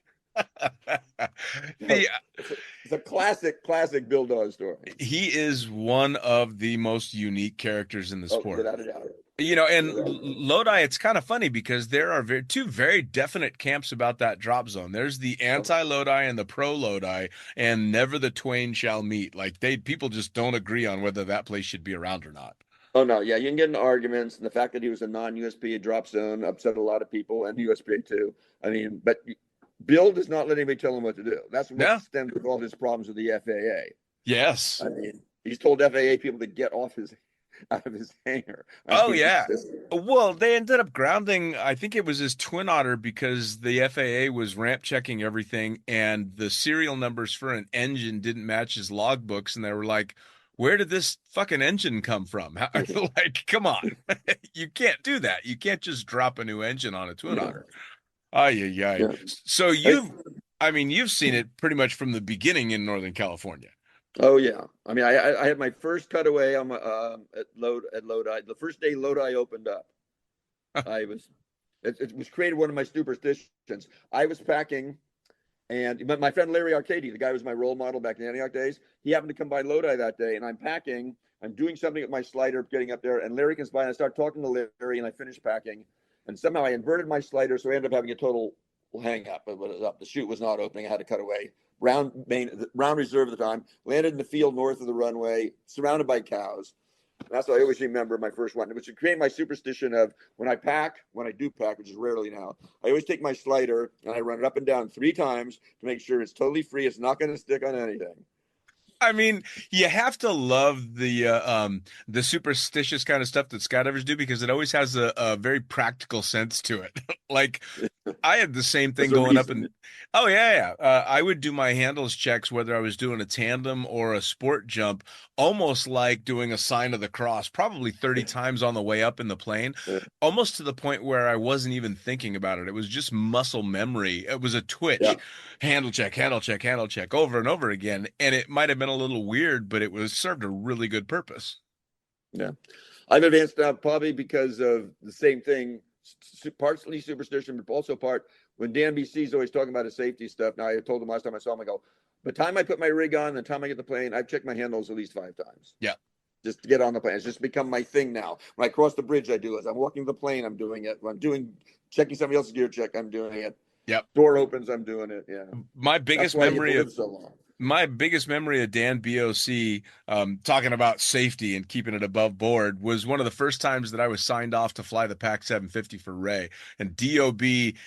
Speaker 5: It's a classic Bill Dawes story.
Speaker 6: He is one of the most unique characters in the sport.
Speaker 5: Without a doubt.
Speaker 6: And Lodi, it's kind of funny because there are two very definite camps about that drop zone. There's the anti-Lodi and the pro-Lodi, and never the twain shall meet. Like people just don't agree on whether that place should be around or not.
Speaker 5: Oh no, yeah, you can get into arguments, and the fact that he was a non-USPA drop zone upset a lot of people, and USPA too. I mean, but Bill does not let anybody tell him what to do. That's what stems with all his problems with the FAA.
Speaker 6: Yes.
Speaker 5: I mean, He's told FAA people to get off his out of his hangar. I
Speaker 6: Oh
Speaker 5: mean,
Speaker 6: yeah. Well, they ended up grounding, I think it was his twin otter because the FAA was ramp checking everything and the serial numbers for an engine didn't match his logbooks and they were like, "Where did this fucking engine come from?" Like, come on. You can't do that. You can't just drop a new engine on a twin
Speaker 5: yeah,
Speaker 6: otter. Ay, ay, ay.
Speaker 5: yeah.
Speaker 6: So
Speaker 5: Hey,
Speaker 6: I mean, you've seen it pretty much from the beginning in Northern California.
Speaker 5: oh yeah. I mean, I had my first cutaway on my at Lodi. The first day Lodi opened up, I was it was created one of my superstitions. I was packing, and my friend Larry Arcady, the guy who was my role model back in the Antioch days, he happened to come by Lodi that day, and I'm packing. I'm doing something with my slider, getting up there, and Larry comes by, and I start talking to Larry, and I finish packing, and somehow I inverted my slider, so I ended up having a total hang up. The chute was not opening. I had to cut away. Round reserve at the time. Landed in the field north of the runway, surrounded by cows. That's what I always remember my first one, which created my superstition of when I do pack, which is rarely now, I always take my slider and I run it up and down 3 times to make sure it's totally free. It's not going to stick on anything.
Speaker 6: I mean, you have to love the superstitious kind of stuff that skydivers do because it always has a very practical sense to it. Like I had the same thing
Speaker 5: There's a
Speaker 6: going up
Speaker 5: reason.
Speaker 6: and oh yeah, yeah. I would do my handles checks whether I was doing a tandem or a sport jump, almost like doing a sign of the cross, probably 30 times on the way up in the plane, almost to the point where I wasn't even thinking about it. It was just muscle memory. It was a twitch,
Speaker 5: Yeah,
Speaker 6: handle check, handle check, handle check over and over again. And it might have been a little weird, but it was served a really good purpose.
Speaker 5: yeah. I've advanced now probably because of the same thing, partly superstition, but also part when Dan BC is always talking about his safety stuff. Now I told him last time I saw him, I go, by the time I put my rig on, the time I get the plane, I've checked my handles at least 5 times.
Speaker 6: Yeah.
Speaker 5: Just to get on the plane. It's just become my thing now. When I cross the bridge, I do it. I'm walking the plane, I'm doing it. When I'm checking somebody else's gear check, I'm doing it.
Speaker 6: Yep.
Speaker 5: Door opens, I'm doing it. Yeah.
Speaker 6: My
Speaker 5: That's
Speaker 6: biggest
Speaker 5: why you
Speaker 6: memory
Speaker 5: live
Speaker 6: of
Speaker 5: so long.
Speaker 6: my biggest memory of Dan BOC talking about safety and keeping it above board was one of the first times that I was signed off to fly the PAC 750 for Ray. And DOB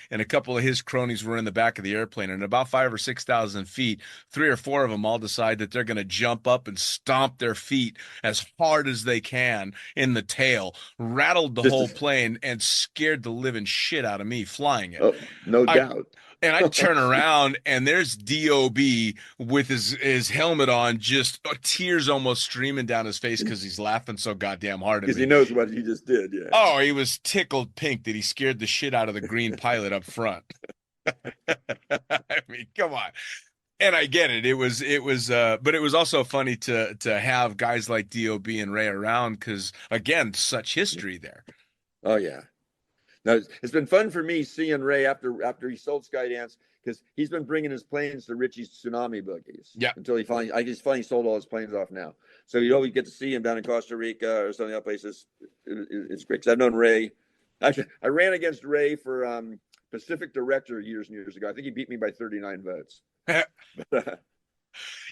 Speaker 6: and a couple of his cronies were in the back of the airplane. And about 5 or 6,000 feet, 3 or 4 of them all decide that they're going to jump up and stomp their feet as hard as they can in the tail, rattled the
Speaker 5: Just
Speaker 6: whole
Speaker 5: as,
Speaker 6: plane, and scared the living shit out of me flying it.
Speaker 5: oh, no
Speaker 6: I
Speaker 5: doubt.
Speaker 6: and I turn around and there's DOB with his helmet on, just tears almost streaming down his face because he's laughing so goddamn hard at
Speaker 5: Because he
Speaker 6: me.
Speaker 5: knows what he just did. Yeah.
Speaker 6: Oh, he was tickled pink that he scared the shit out of the green pilot up front. I mean, come on. And I get it. But it was also funny to have guys like DOB and Ray around because again, such history there.
Speaker 5: Oh yeah. Now it's been fun for me seeing Ray after he sold Skydance because he's been bringing his planes to Richie's tsunami boogies.
Speaker 6: Yeah.
Speaker 5: Until he finally sold all his planes off now. So you always get to see him down in Costa Rica or some of the other places. It's great. 'Cause I've known Ray. Actually, I ran against Ray for Pacific Director years and years ago. I think he beat me by 39 votes.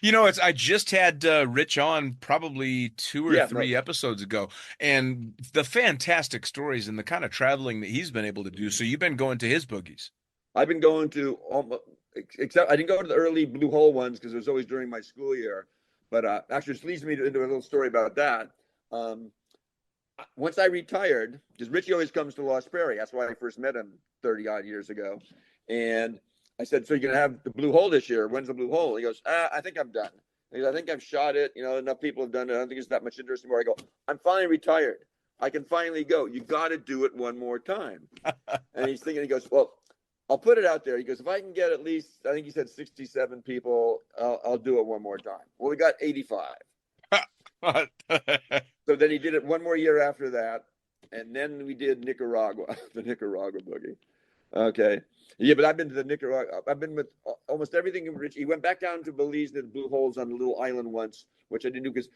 Speaker 6: You know, I just had Rich on probably 2 or 3 episodes ago, and the fantastic stories and the kind of traveling that he's been able to do. So you've been going to his boogies.
Speaker 5: I've been going to except I didn't go to the early Blue Hole ones because it was always during my school year. But actually, this leads me into a little story about that. Once I retired, because Richie always comes to Lost Prairie. That's why I first met him 30 odd years ago. And I said, so you're going to have the Blue Hole this year. When's the Blue Hole? He goes, I think I'm done. He goes, I think I've shot it. You know, enough people have done it. I don't think it's that much interest anymore. I go, I'm finally retired. I can finally go. You got to do it one more time. And he's thinking, he goes, well, I'll put it out there. He goes, if I can get at least, I think he said 67 people, I'll do it one more time. Well, we got 85. So then he did it one more year after that. And then we did Nicaragua, the Nicaragua boogie. Okay. Yeah, but I've been to the Nicaragua. I've been with almost everything. He went back down to Belize and did Blue Holes on a little island once, which I didn't do because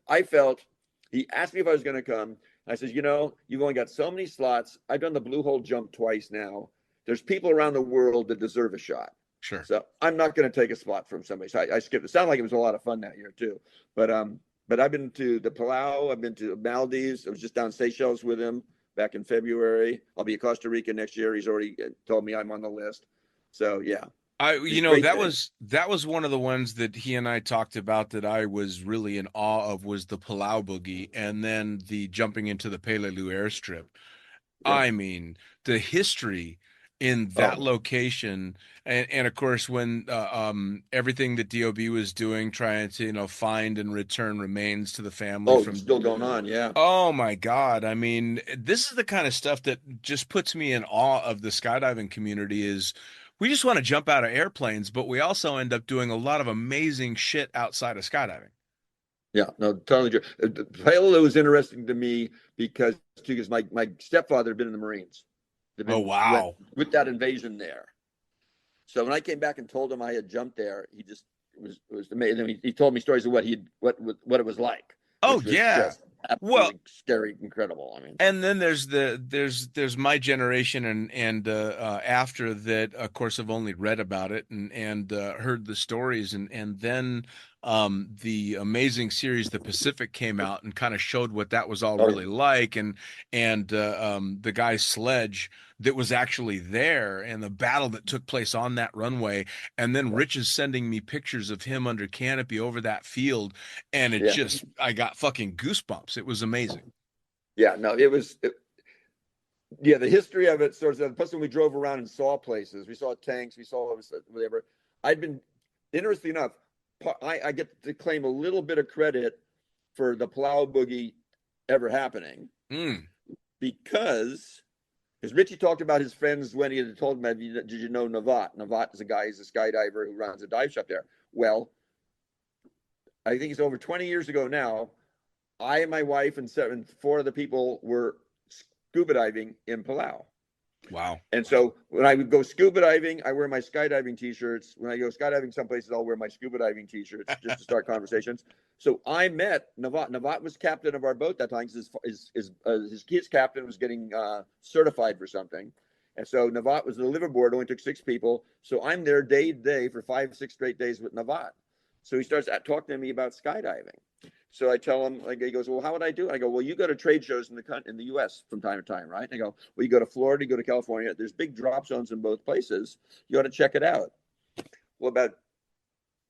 Speaker 5: I felt he asked me if I was going to come. I said, you know, you've only got so many slots. I've done the Blue Hole jump twice now. There's people around the world that deserve a shot.
Speaker 6: Sure.
Speaker 5: So I'm not going to take a spot from somebody. So I skipped. It sounded like it was a lot of fun that year too. But I've been to the Palau. I've been to Maldives. I was just down Seychelles with him back in February. I'll be at Costa Rica next year. He's already told me I'm on the list. So yeah,
Speaker 6: You know, that was one of the ones that he and I talked about that I was really in awe of was the Palau Boogie and then the jumping into the Peleliu airstrip.
Speaker 5: Yeah.
Speaker 6: I mean, the history in that
Speaker 5: Oh,
Speaker 6: location, and of course, when everything that DOB was doing, trying to find and return remains to the family
Speaker 5: oh, it's
Speaker 6: from.
Speaker 5: still going on. Yeah.
Speaker 6: Oh my God! I mean, this is the kind of stuff that just puts me in awe of the skydiving community. Is we just want to jump out of airplanes, but we also end up doing a lot of amazing shit outside of skydiving.
Speaker 5: Yeah, no, totally true. Palo was interesting to me because my stepfather had been in the Marines. They've
Speaker 6: Oh
Speaker 5: been went
Speaker 6: wow!
Speaker 5: with that invasion there. So when I came back and told him I had jumped there, he just it was amazing. He told me stories of what it was like,
Speaker 6: Oh
Speaker 5: which was
Speaker 6: yeah.
Speaker 5: just
Speaker 6: Well,
Speaker 5: absolutely scary, incredible. I mean,
Speaker 6: and then there's my generation and after that, of course, I've only read about it and heard the stories and then the amazing series The Pacific came out and kind of showed what that was all
Speaker 5: oh yeah,
Speaker 6: really like and the guy's sledge that was actually there and the battle that took place on that runway, and then
Speaker 5: yeah,
Speaker 6: Rich is sending me pictures of him under canopy over that field, and it
Speaker 5: yeah,
Speaker 6: just I got fucking goosebumps. It was amazing.
Speaker 5: yeah. No, yeah, the history of it sort of. Plus, when we drove around and saw places, we saw tanks, we saw whatever. I'd been interesting enough. I get to claim a little bit of credit for the Plow Boogie ever happening
Speaker 6: Mm.
Speaker 5: because Richie talked about his friends when he had told him, "Did you know Navat? Navat is a guy, he's a skydiver who runs a dive shop there." Well, I think it's over 20 years ago now. I and my wife and four other people were scuba diving in Palau.
Speaker 6: Wow.
Speaker 5: And so when I would go scuba diving, I wear my skydiving t-shirts. When I go skydiving some places, I'll wear my scuba diving t-shirts just to start conversations. So I met Navat. Navat was captain of our boat that time because his captain was getting certified for something. And so Navat was the liveaboard, only took 6 people. So I'm there day to day for 5, 6 straight days with Navat. So he starts talking to me about skydiving. So I tell him, like, he goes, "Well, how would I do it?" I go, "Well, you go to trade shows in the U.S. from time to time, right?" And I go, "Well, you go to Florida, you go to California. There's big drop zones in both places. You ought to check it out." Well, about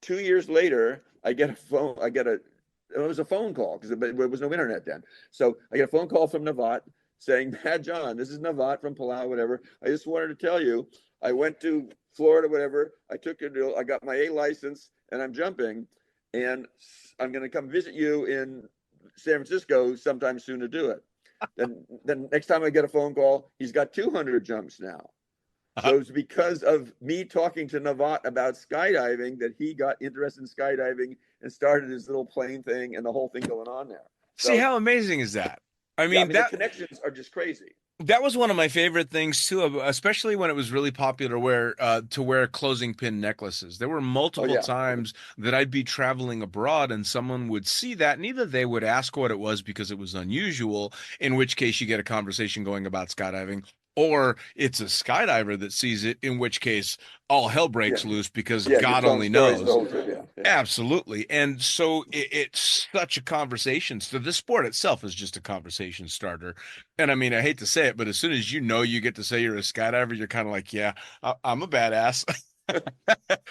Speaker 5: 2 years later, I get a phone. It was a phone call because there was no internet then. So I get a phone call from Navat saying, "Bad John, this is Navat from Palau, whatever. I just wanted to tell you, I went to Florida, whatever. I got my A license, and I'm jumping, and I'm going to come visit you in San Francisco sometime soon to do it." Then next time I get a phone call, he's got 200 jumps now. So it's because of me talking to Navat about skydiving that he got interested in skydiving and started his little plane thing and the whole thing going on there.
Speaker 6: See,
Speaker 5: So
Speaker 6: how amazing is that? I
Speaker 5: yeah, I
Speaker 6: mean,
Speaker 5: mean the connections are just crazy.
Speaker 6: that was one of my favorite things too, especially when it was really popular to wear closing pin necklaces. There were
Speaker 5: Oh
Speaker 6: multiple
Speaker 5: yeah,
Speaker 6: times that I'd be traveling abroad and someone would see that and either they would ask what it was because it was unusual, in which case you get a conversation going about skydiving, or it's a skydiver that sees it, in which case all hell
Speaker 5: yeah,
Speaker 6: breaks loose because
Speaker 5: yeah. You're
Speaker 6: God
Speaker 5: telling
Speaker 6: only
Speaker 5: stories the
Speaker 6: knows.
Speaker 5: whole trip. Yeah, yeah.
Speaker 6: Absolutely. And so it's such a conversation. So the sport itself is just a conversation starter. And I mean, I hate to say it, but as soon as you get to say you're a skydiver, you're kind of like, yeah, I'm a badass.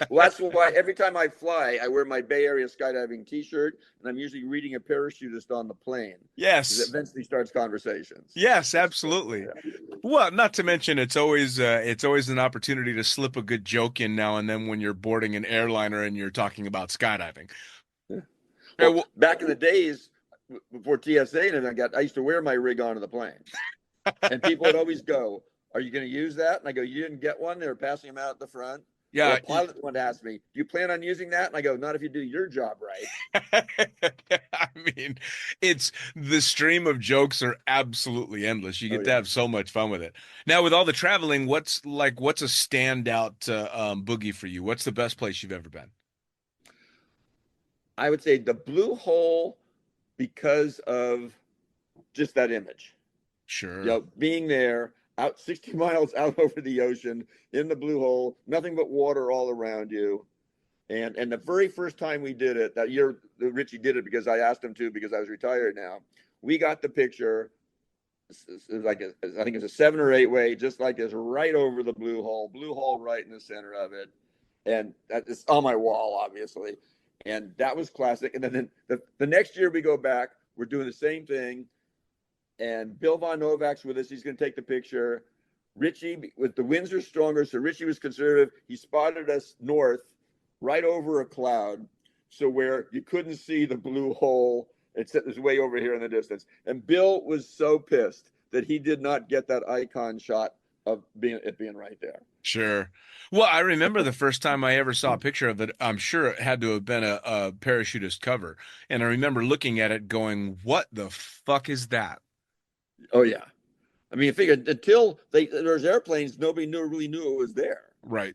Speaker 5: Well, that's why every time I fly, I wear my Bay Area skydiving T-shirt, and I'm usually reading a parachutist on the plane because it
Speaker 6: Yes.
Speaker 5: eventually starts conversations.
Speaker 6: Yes,
Speaker 5: So,
Speaker 6: absolutely.
Speaker 5: yeah.
Speaker 6: Well, not to mention it's always an opportunity to slip a good joke in now and then when you're boarding an airliner and you're talking about skydiving.
Speaker 5: Yeah.
Speaker 6: Yeah,
Speaker 5: Well, back in the days before TSA, and I used to wear my rig onto the plane, and people would always go, "Are you going to use that?" And I go, "You didn't get one. They were passing them out at the front." Or a
Speaker 6: yeah,
Speaker 5: pilot would ask me, "Do you plan on using that?" And I go, "Not if you do your job right."
Speaker 6: I mean, it's the stream of jokes are absolutely endless. You
Speaker 5: Oh
Speaker 6: get to
Speaker 5: yeah.
Speaker 6: have so much fun with it. Now, with all the traveling, what's a standout boogie for you? What's the best place you've ever been?
Speaker 5: I would say the blue hole because of just that image.
Speaker 6: Sure.
Speaker 5: Being there out 60 miles out over the ocean in the blue hole, nothing but water all around you. And the very first time we did it, that year Richie did it because I asked him to because I was retired now. We got the picture. It was like I think it was a 7 or 8 way, just like this, right over the blue hole right in the center of it. and that is on my wall, obviously. And that was classic. And then the next year we go back, we're doing the same thing. And Bill Von Novak's with us. He's going to take the picture. Richie, with the winds are stronger, so Richie was conservative. He spotted us north, right over a cloud, so where you couldn't see the blue hole. It was way over here in the distance. And Bill was so pissed that he did not get that icon shot of being right there.
Speaker 6: Sure. Well, I remember the first time I ever saw a picture of it. I'm sure it had to have been a parachutist cover. And I remember looking at it going, what the fuck is that?
Speaker 5: Oh, yeah. I mean, you figured until there's airplanes, nobody really knew it was there.
Speaker 6: Right.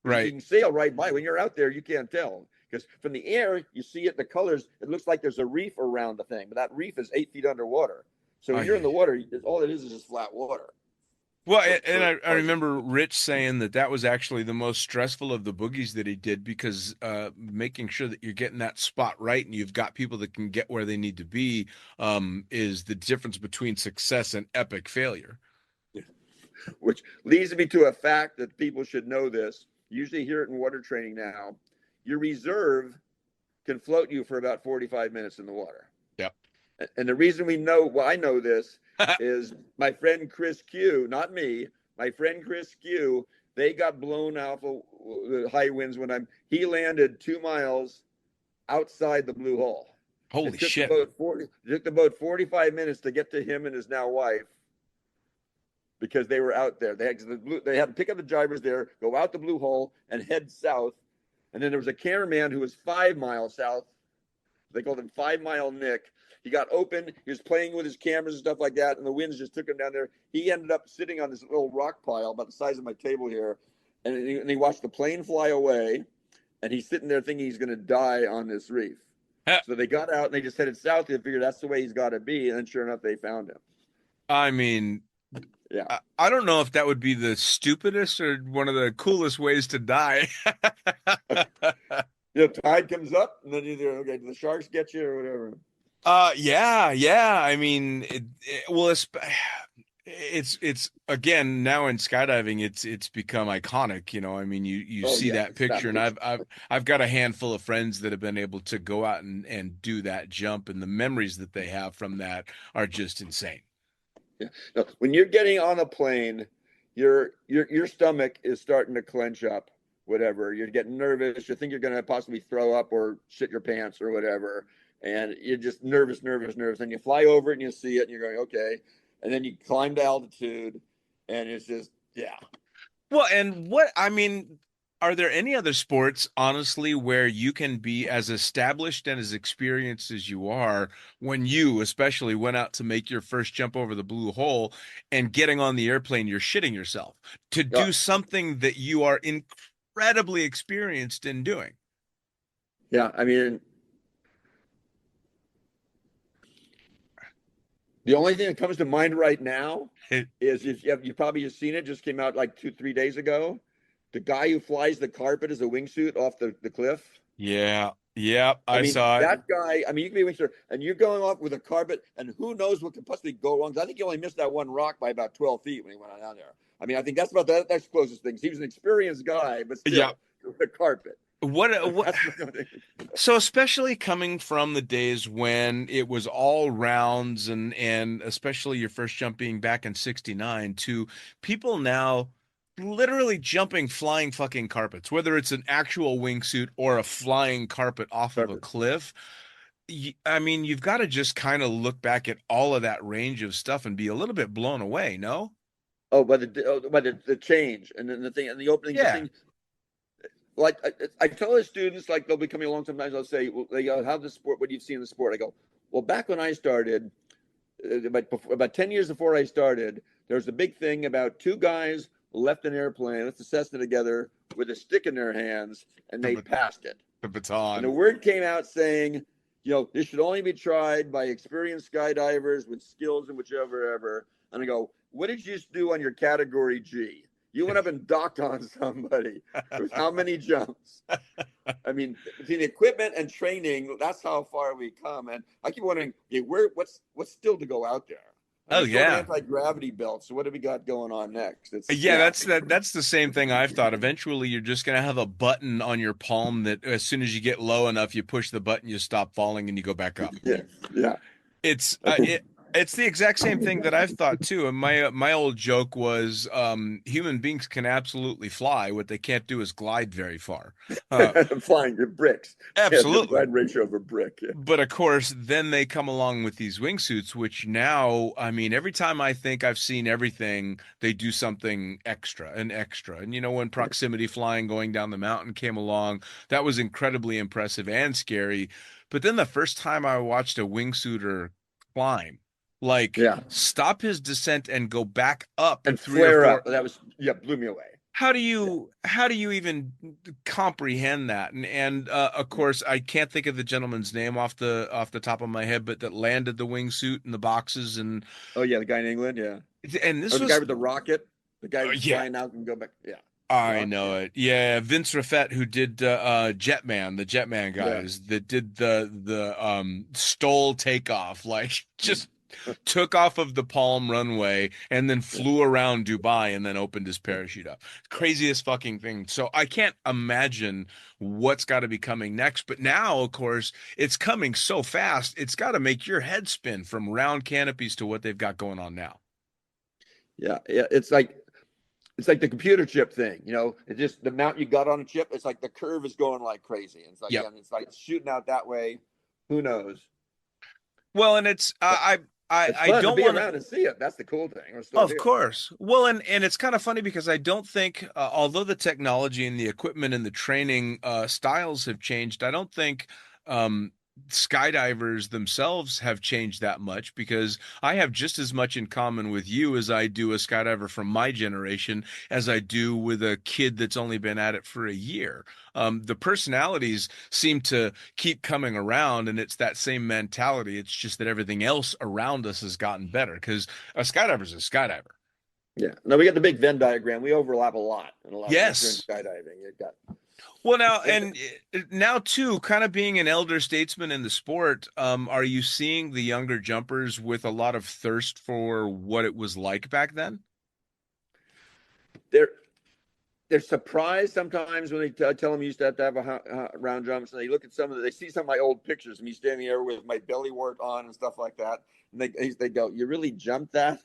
Speaker 5: You
Speaker 6: Right.
Speaker 5: can sail right by. When you're out there, you can't tell. Because from the air, you see it, the colors, it looks like there's a reef around the thing. But that reef is 8 feet underwater. So when you're in the water, all it is just flat water.
Speaker 6: Well, and I remember Rich saying that was actually the most stressful of the boogies that he did, because making sure that you're getting that spot right and you've got people that can get where they need to be is the difference between success and epic failure.
Speaker 5: Yeah. Which leads me to a fact that people should know this. You usually hear it in water training now. Your reserve can float you for about 45 minutes in the water.
Speaker 6: Yep.
Speaker 5: And the reason I know this is my friend Chris Q, not me, my friend Chris Q, they got blown off of the high winds he landed 2 miles outside the blue hole.
Speaker 6: Holy shit.
Speaker 5: It took the boat 45 minutes to get to him and his now wife, because they were out there. They had to pick up the drivers there, go out the blue hole and head south. And then there was a cameraman who was 5 miles south. They called him 5 Mile Nick. He got open. He was playing with his cameras and stuff like that, and the winds just took him down there. He ended up sitting on this little rock pile about the size of my table here, and he watched the plane fly away, and he's sitting there thinking he's going to die on this reef. So they got out, and they just headed south. They figured that's the way he's got to be, and then sure enough, they found him.
Speaker 6: I mean, yeah. I don't know if that would be the stupidest or one of the coolest ways to die.
Speaker 5: Tide comes up, and then either the sharks get you or whatever.
Speaker 6: Yeah. I mean, it's again, now in skydiving, it's become iconic. I mean, you see that picture, and I've got a handful of friends that have been able to go out and do that jump, and the memories that they have from that are just insane.
Speaker 5: Yeah. No, when you're getting on a plane, your stomach is starting to clench up, whatever. You're getting nervous. You think you're going to possibly throw up or shit your pants or whatever. And you're just nervous. And you fly over it and you see it and you're going, okay. And then you climb to altitude and it's just, yeah.
Speaker 6: Well, and are there any other sports, honestly, where you can be as established and as experienced as you are when you especially went out to make your first jump over the blue hole, and getting on the airplane, you're shitting yourself to do something that you are incredibly experienced in doing?
Speaker 5: Yeah. I mean, the only thing that comes to mind right now is you've probably seen it, just came out like 2-3 days ago. The guy who flies the carpet as a wingsuit off the cliff.
Speaker 6: Yeah. I saw it.
Speaker 5: That guy, I mean, you can be a wingsuit and you're going off with a carpet, and who knows what could possibly go wrong. I think he only missed that one rock by about 12 feet when he went down there. I mean, I think that's about that's the closest thing. He was an experienced guy, but still, the carpet.
Speaker 6: What so especially coming from the days when it was all rounds and especially your first jump being back in 69 to people now literally jumping flying fucking carpets, whether it's an actual wingsuit or a flying carpet off of a cliff. I mean, you've got to just kind of look back at all of that range of stuff and be a little bit blown away, no?
Speaker 5: Oh, by the change and then the thing and the opening.
Speaker 6: Yeah.
Speaker 5: The thing, like I tell the students, like they'll be coming along sometimes, I'll say, well, they go, how's the sport? What do you see in the sport? I go, well, back when I started, about 10 years before I started, there was a big thing about two guys left an airplane, left a Cessna together with a stick in their hands, and they passed it.
Speaker 6: The baton.
Speaker 5: And the word came out saying, this should only be tried by experienced skydivers with skills in whichever. And I go, what did you just do on your category G? You went up and docked on somebody. With how many jumps? I mean, between equipment and training, that's how far we come. And I keep wondering, what's still to go out there? And
Speaker 6: Oh
Speaker 5: it's called
Speaker 6: yeah.
Speaker 5: anti-gravity belt. So what have we got going on next? It's
Speaker 6: Yeah, that's the same thing I've thought. Eventually you're just gonna have a button on your palm that as soon as you get low enough, you push the button, you stop falling and you go back up.
Speaker 5: yeah, yeah.
Speaker 6: It's it's the exact same thing that I've thought too. And my old joke was human beings can absolutely fly. What they can't do is glide very far. Uh,
Speaker 5: Flying the bricks. Yeah, the
Speaker 6: absolutely.
Speaker 5: glide ratio of a brick. Yeah.
Speaker 6: But of course, then they come along with these wingsuits, which now, I mean, every time I think I've seen everything, they do something extra and extra. And you know, when proximity flying going down the mountain came along, that was incredibly impressive and scary. But then the first time I watched a wingsuiter climb, like
Speaker 5: Yeah.
Speaker 6: stop his descent and go back up
Speaker 5: And
Speaker 6: three or
Speaker 5: flare
Speaker 6: four.
Speaker 5: up. That was, yeah, blew me away.
Speaker 6: How do you even comprehend that? And of course, I can't think of the gentleman's name off the top of my head, but that landed the wingsuit and the boxes
Speaker 5: Oh yeah, the guy in England, yeah.
Speaker 6: and
Speaker 5: Or
Speaker 6: this
Speaker 5: the guy
Speaker 6: was
Speaker 5: with the rocket. The guy who's
Speaker 6: yeah.
Speaker 5: flying out and go back. Yeah.
Speaker 6: I
Speaker 5: Rock,
Speaker 6: know
Speaker 5: yeah.
Speaker 6: it. Yeah, Vince Raffet, who did Jetman, the Jetman
Speaker 5: Yeah.
Speaker 6: guys that did the stole takeoff, like just took off of the Palm runway and then flew around Dubai and then opened his parachute up. Craziest fucking thing. So I can't imagine what's got to be coming next. But now, of course, it's coming so fast, it's got to make your head spin from round canopies to what they've got going on now.
Speaker 5: Yeah. Yeah. It's like the computer chip thing, it's just the mount you got on a chip. It's like the curve is going like crazy. It's like,
Speaker 6: Yep.
Speaker 5: and it's like shooting out that way. Who knows?
Speaker 6: Well, and it's
Speaker 5: It's
Speaker 6: I
Speaker 5: fun to
Speaker 6: don't
Speaker 5: be
Speaker 6: want
Speaker 5: around and see it. That's the cool thing. We're still
Speaker 6: Of
Speaker 5: here.
Speaker 6: course. Well, and it's kind of funny because I don't think, although the technology and the equipment and the training styles have changed, I don't think um, skydivers themselves have changed that much because I have just as much in common with you as I do a skydiver from my generation as I do with a kid that's only been at it for a year. The personalities seem to keep coming around, and it's that same mentality. It's just that everything else around us has gotten better because a skydiver is a skydiver.
Speaker 5: Yeah. No, we got the big Venn diagram. We overlap a lot in a lot of
Speaker 6: Yes.
Speaker 5: skydiving. You got
Speaker 6: Well, now and now too, kind of being an elder statesman in the sport, are you seeing the younger jumpers with a lot of thirst for what it was like back then?
Speaker 5: they're they're surprised sometimes when they tell them you used to have round jumps, and they look at they see some of my old pictures of me standing there with my belly wart on and stuff like that, and they go, "You really jumped that?"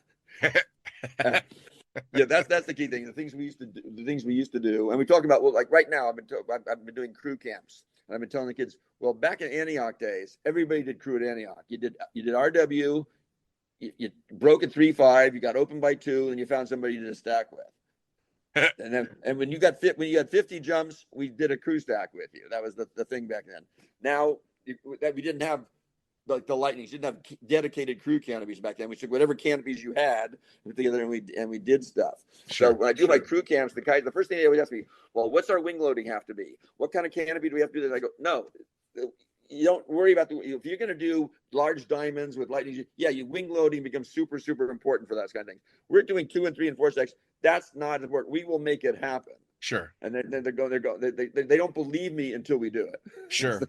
Speaker 5: Yeah, that's the key thing. The things we used to do, and we talk about, well, like right now, I've been doing crew camps, and I've been telling the kids, well, back in Antioch days, everybody did crew at Antioch. You did RW, you broke at 3.5, you got open by 2, and you found somebody to do a stack with. And when you got 50 jumps, we did a crew stack with you. That was the thing back then. Now that we didn't have like the lightnings, didn't have dedicated crew canopies back then. We took whatever canopies you had together, and we did stuff.
Speaker 6: Sure,
Speaker 5: so when I do my crew camps, the first thing they always ask me, well, what's our wing loading have to be? What kind of canopy do we have to do? I go, no, you don't worry about if you're going to do large diamonds with lightning. Yeah, your wing loading becomes super, super important for that kind of thing. We're doing 2 and 3 and 4 stacks. That's not important. We will make it happen.
Speaker 6: sure,
Speaker 5: And then they don't believe me until we do it.
Speaker 6: sure,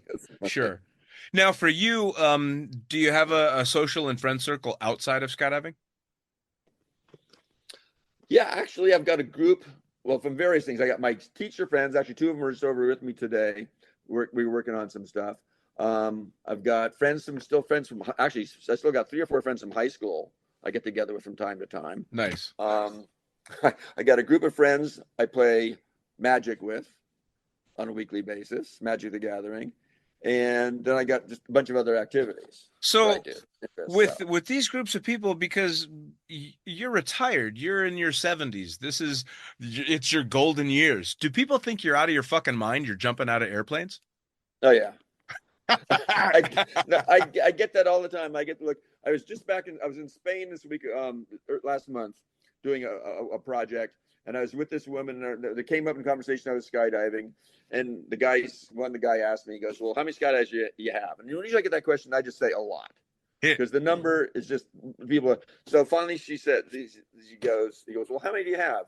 Speaker 6: sure. Now, for you, do you have a social and friend circle outside of skydiving?
Speaker 5: Yeah, actually, I've got a group. Well, from various things. I got my teacher friends. Actually, 2 of them are just over with me today. We're working on some stuff. I've got friends from. Actually, I still got 3 or 4 friends from high school. I get together with from time to time.
Speaker 6: Nice.
Speaker 5: I got a group of friends I play Magic with on a weekly basis, Magic the Gathering, and then I got just a bunch of other activities.
Speaker 6: So
Speaker 5: with
Speaker 6: with these groups of people, because you're retired, you're in your 70s. It's your golden years. Do people think you're out of your fucking mind? You're jumping out of airplanes?
Speaker 5: Oh yeah. I get that all the time. I get to look. I was in Spain this week, last month, doing a project, and I was with this woman. They came up in conversation. I was skydiving, and the guy asked me, he goes, "Well, how many skydives you have?" And usually I get that question, I just say a lot, because the number is just people. So finally, she said, he goes, "Well, how many do you have?"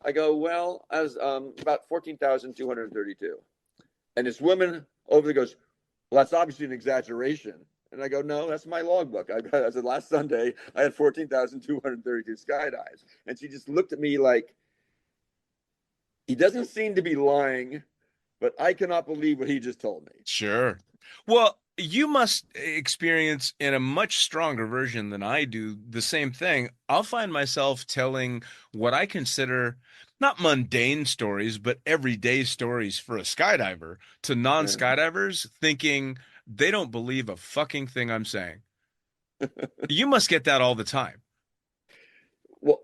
Speaker 5: I go, "Well, I was about 14,232." And this woman over there goes, "Well, that's obviously an exaggeration. And I go, no, that's my logbook. I said, last Sunday, I had 14,232 skydives. And she just looked at me like, he doesn't seem to be lying, but I cannot believe what he just told me.
Speaker 6: Sure. Well, you must experience in a much stronger version than I do the same thing. I'll find myself telling what I consider not mundane stories, but everyday stories for a skydiver to
Speaker 5: Yeah.
Speaker 6: non-skydivers, thinking they don't believe a fucking thing I'm saying. You must get that all the time.
Speaker 5: Well,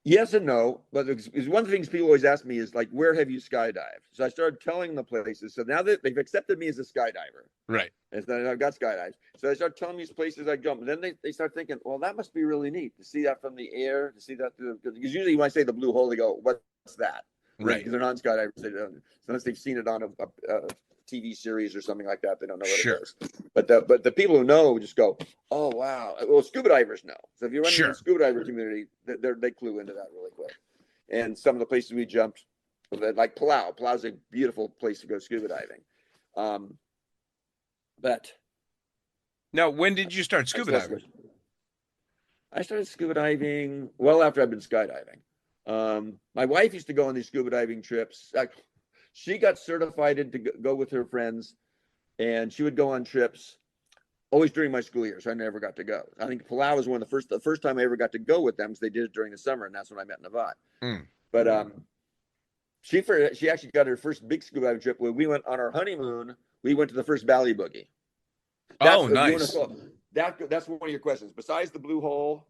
Speaker 5: yes and no, but one of the things people always ask me is like, where have you skydived? So I started telling the places. So now that they've accepted me as a skydiver,
Speaker 6: Right.
Speaker 5: and so I've got skydives. So I start telling these places I jump, and then they start thinking, well, that must be really neat to see that from the air, to see that because usually when I say the blue hole, they go, what's that?
Speaker 6: Right.
Speaker 5: Because they're non-skydivers, they don't, unless they've seen it on a TV series or something like that, they don't know what
Speaker 6: Sure.
Speaker 5: it is. But the people who know just go, oh wow. Well, scuba divers know. So if you're running in
Speaker 6: Sure.
Speaker 5: the scuba diver community, they clue into that really quick. And some of the places we jumped, like Palau. Palau's a beautiful place to go scuba diving. But
Speaker 6: Now, when did you start scuba diving?
Speaker 5: I started scuba diving well after I've been skydiving. My wife used to go on these scuba diving trips. She got certified to go with her friends, and she would go on trips always during my school years. I never got to go. I think Palau was the first time I ever got to go with them, because they did it during the summer, and that's when I met Navat.
Speaker 6: Mm.
Speaker 5: But she actually got her first big scuba diving trip when we went on our honeymoon. We went to the first Valley Boogie.
Speaker 6: Oh, nice.
Speaker 5: That's one of your questions. Besides the Blue Hole,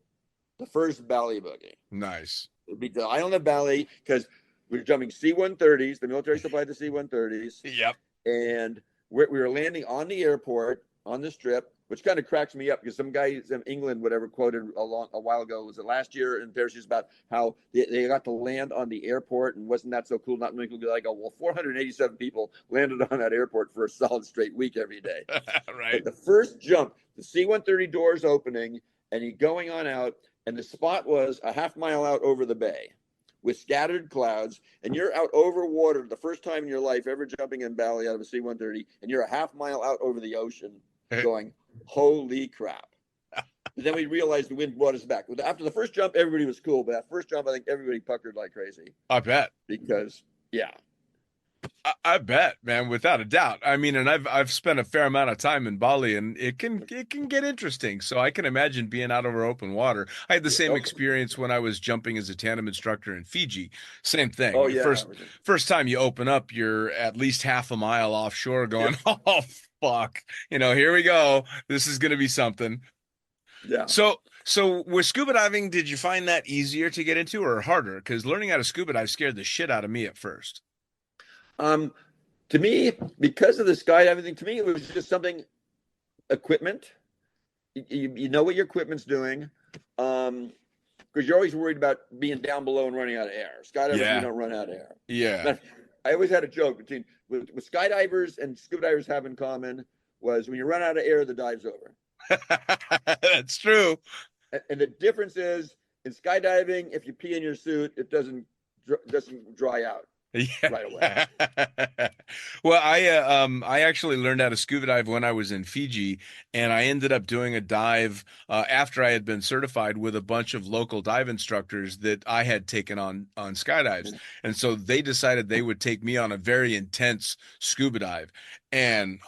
Speaker 5: the first Valley Boogie.
Speaker 6: Nice.
Speaker 5: It'd be the Island of Valley, because we were jumping C-130s. The military supplied the C-130s.
Speaker 6: Yep.
Speaker 5: And we were landing on the airport on the strip, which kind of cracks me up because some guy in England, whatever, quoted a while ago, was it last year in Paris, about how they got to land on the airport, and wasn't that so cool? Not many people like, oh, well, 487 people landed on that airport for a solid straight week every day.
Speaker 6: Right.
Speaker 5: But the first jump, the C-130 doors opening, and you going on out, and the spot was a half mile out over the bay with scattered clouds, and you're out over water the first time in your life ever jumping in Bali out of a C-130, and you're a half mile out over the ocean going, holy crap. But then we realized the wind brought us back. After the first jump, everybody was cool, but that first jump, I think everybody puckered like crazy.
Speaker 6: I bet.
Speaker 5: Because, yeah.
Speaker 6: I bet, man, without a doubt. I mean, and I've spent a fair amount of time in Bali, and it can get interesting. So I can imagine being out over open water. I had the same experience when I was jumping as a tandem instructor in Fiji. Same thing.
Speaker 5: Oh, yeah.
Speaker 6: First time you open up, you're at least half a mile offshore going, oh, fuck. Here we go. This is going to be something.
Speaker 5: Yeah.
Speaker 6: So with scuba diving, did you find that easier to get into or harder? Because learning how to scuba dive scared the shit out of me at first.
Speaker 5: To me, because of the skydiving thing, to me, it was just something, equipment. You know what your equipment's doing. Because you're always worried about being down below and running out of air. Skydivers, you don't run out of air.
Speaker 6: Yeah.
Speaker 5: I always had a joke between what skydivers and scuba divers have in common was when you run out of air, the dive's over.
Speaker 6: That's true.
Speaker 5: And the difference is in skydiving, if you pee in your suit, it doesn't dry out.
Speaker 6: Yeah.
Speaker 5: Right away.
Speaker 6: Well, I actually learned how to scuba dive when I was in Fiji, and I ended up doing a dive after I had been certified with a bunch of local dive instructors that I had taken on skydives. And so they decided they would take me on a very intense scuba dive. And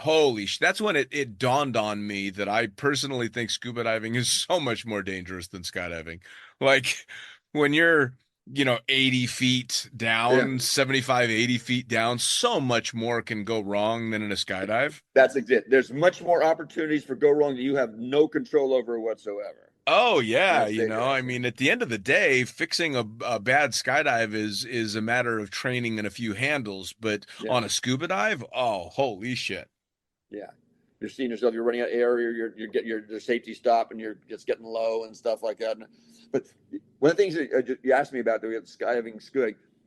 Speaker 6: that's when it dawned on me that I personally think scuba diving is so much more dangerous than skydiving. Like when you're 80 feet down, 75, 80 feet down, so much more can go wrong than in a skydive.
Speaker 5: That's it. There's much more opportunities for go wrong that you have no control over whatsoever.
Speaker 6: Oh, yeah. I mean, at the end of the day, fixing a bad skydive is a matter of training and a few handles. But on a scuba dive, oh, holy shit. Yeah.
Speaker 5: You're seeing yourself, you're running out of air, you're getting your safety stop, and you're just getting low and stuff like that. But one of the things that you asked me about the skydiving,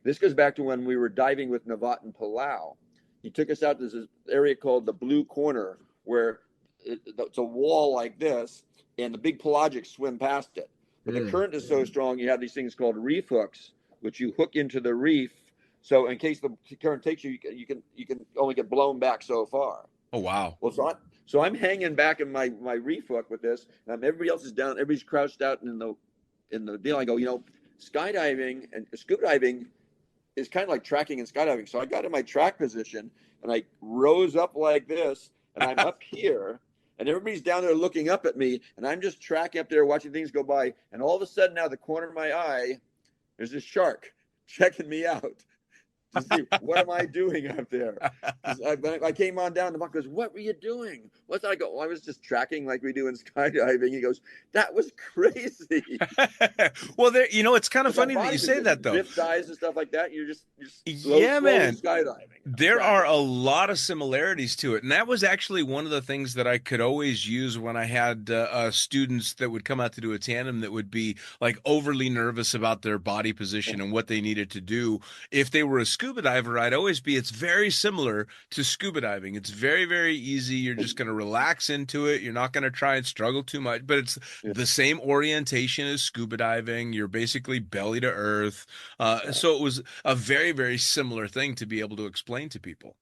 Speaker 5: this goes back to when we were diving with Navat in Palau. He took us out to this area called the Blue Corner, where it's a wall like this, and the big pelagics swim past it. But the current is so strong, you have these things called reef hooks, which you hook into the reef. So in case the current takes you, you can only get blown back so far.
Speaker 6: Oh, wow.
Speaker 5: Well, So I'm hanging back in my reef hook with this, and everybody else is down. Everybody's crouched out in the deal. I go, skydiving and scuba diving is kind of like tracking and skydiving. So I got in my track position and I rose up like this, and I'm up here, and everybody's down there looking up at me, and I'm just tracking up there watching things go by. And all of a sudden, out of the corner of my eye, there's this shark checking me out to see what am I doing up there. I came on down, the buck goes, "What were you doing?" What's that? I go, "Well, I was just tracking like we do in skydiving." He goes, "That was crazy."
Speaker 6: Well, there, it's kind of funny that you say that, though.
Speaker 5: Drift dives and stuff like that. You're just
Speaker 6: yeah, man.
Speaker 5: Skydiving.
Speaker 6: There are a lot of similarities to it, and that was actually one of the things that I could always use when I had students that would come out to do a tandem that would be like overly nervous about their body position and what they needed to do. If they were a scuba diver, I'd always be, it's very similar to scuba diving. It's very, very easy. You're just going to relax into it. You're not going to try and struggle too much, but it's the same orientation as scuba diving. You're basically belly to earth. So it was a very, very similar thing to be able to explain to people.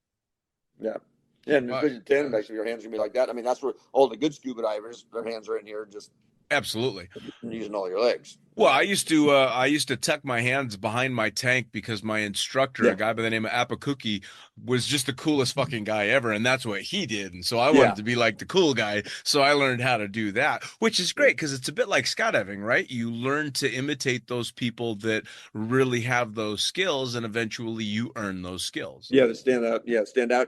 Speaker 5: Yeah. And especially tandem, actually, your hands are going to be like that. I mean, that's where all the good scuba divers, their hands are in here just
Speaker 6: absolutely
Speaker 5: using all your legs.
Speaker 6: Well, I used to tuck my hands behind my tank because my instructor, a guy by the name of Apakuki, was just the coolest fucking guy ever, and that's what he did. And so I wanted to be like the cool guy, so I learned how to do that, which is great because it's a bit like skydiving, right? You learn to imitate those people that really have those skills, and eventually you earn those skills.
Speaker 5: Yeah, to stand out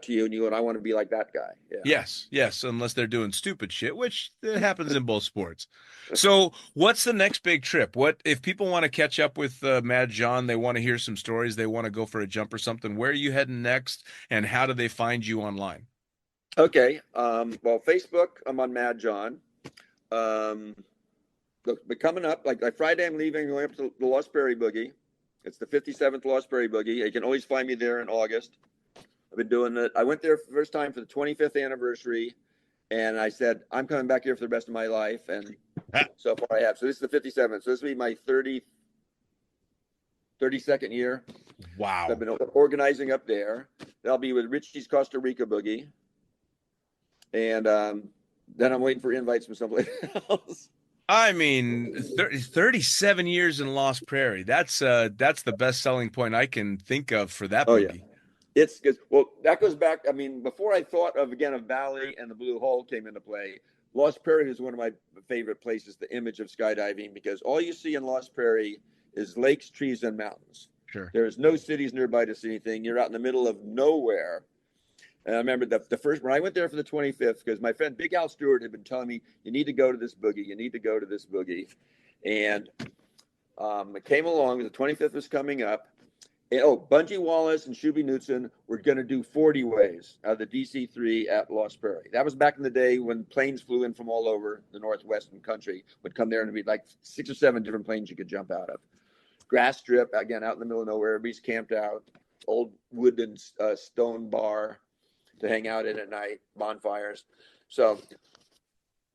Speaker 5: to you, and I want to be like that guy. Yeah.
Speaker 6: Yes, unless they're doing stupid shit, which happens in both sports. So, what's the next big trip? What if people want to catch up with Mad John? They want to hear some stories. They want to go for a jump or something. Where are you heading next, and how do they find you online?
Speaker 5: Okay. Well, Facebook, I'm on Mad John. Look, but coming up, like Friday, I'm leaving, going up to the Lost Prairie Boogie. It's the 57th Lost Prairie Boogie. You can always find me there in August. I've been doing it. I went there for the first time for the 25th anniversary, and I said I'm coming back here for the rest of my life, and so far I have. So this is the 57th. So this will be my 32nd year.
Speaker 6: Wow.
Speaker 5: So I've been organizing up there. That'll be with Richie's Costa Rica Boogie. And then I'm waiting for invites from someplace else.
Speaker 6: I mean, 37 years in Lost Prairie. That's the best selling point I can think of for that boogie.
Speaker 5: Oh, yeah. It's because, well, that goes back. I mean, before I thought of, again, Valley and the Blue Hole came into play, Lost Prairie is one of my favorite places, the image of skydiving, because all you see in Lost Prairie is lakes, trees, and mountains.
Speaker 6: Sure.
Speaker 5: There's no cities nearby to see anything. You're out in the middle of nowhere. And I remember the first, when I went there for the 25th, because my friend Big Al Stewart had been telling me, you need to go to this boogie. You need to go to this boogie. And it came along. The 25th was coming up. And, Bungie Wallace and Shuby Knutson were going to do 40 ways out of the DC-3 at Lost Prairie. That was back in the day when planes flew in from all over the Northwestern country, would come there and be like 6 or 7 different planes you could jump out of. Grass strip, again, out in the middle of nowhere. Everybody's camped out. Old wooden stone bar to hang out in at night, bonfires. So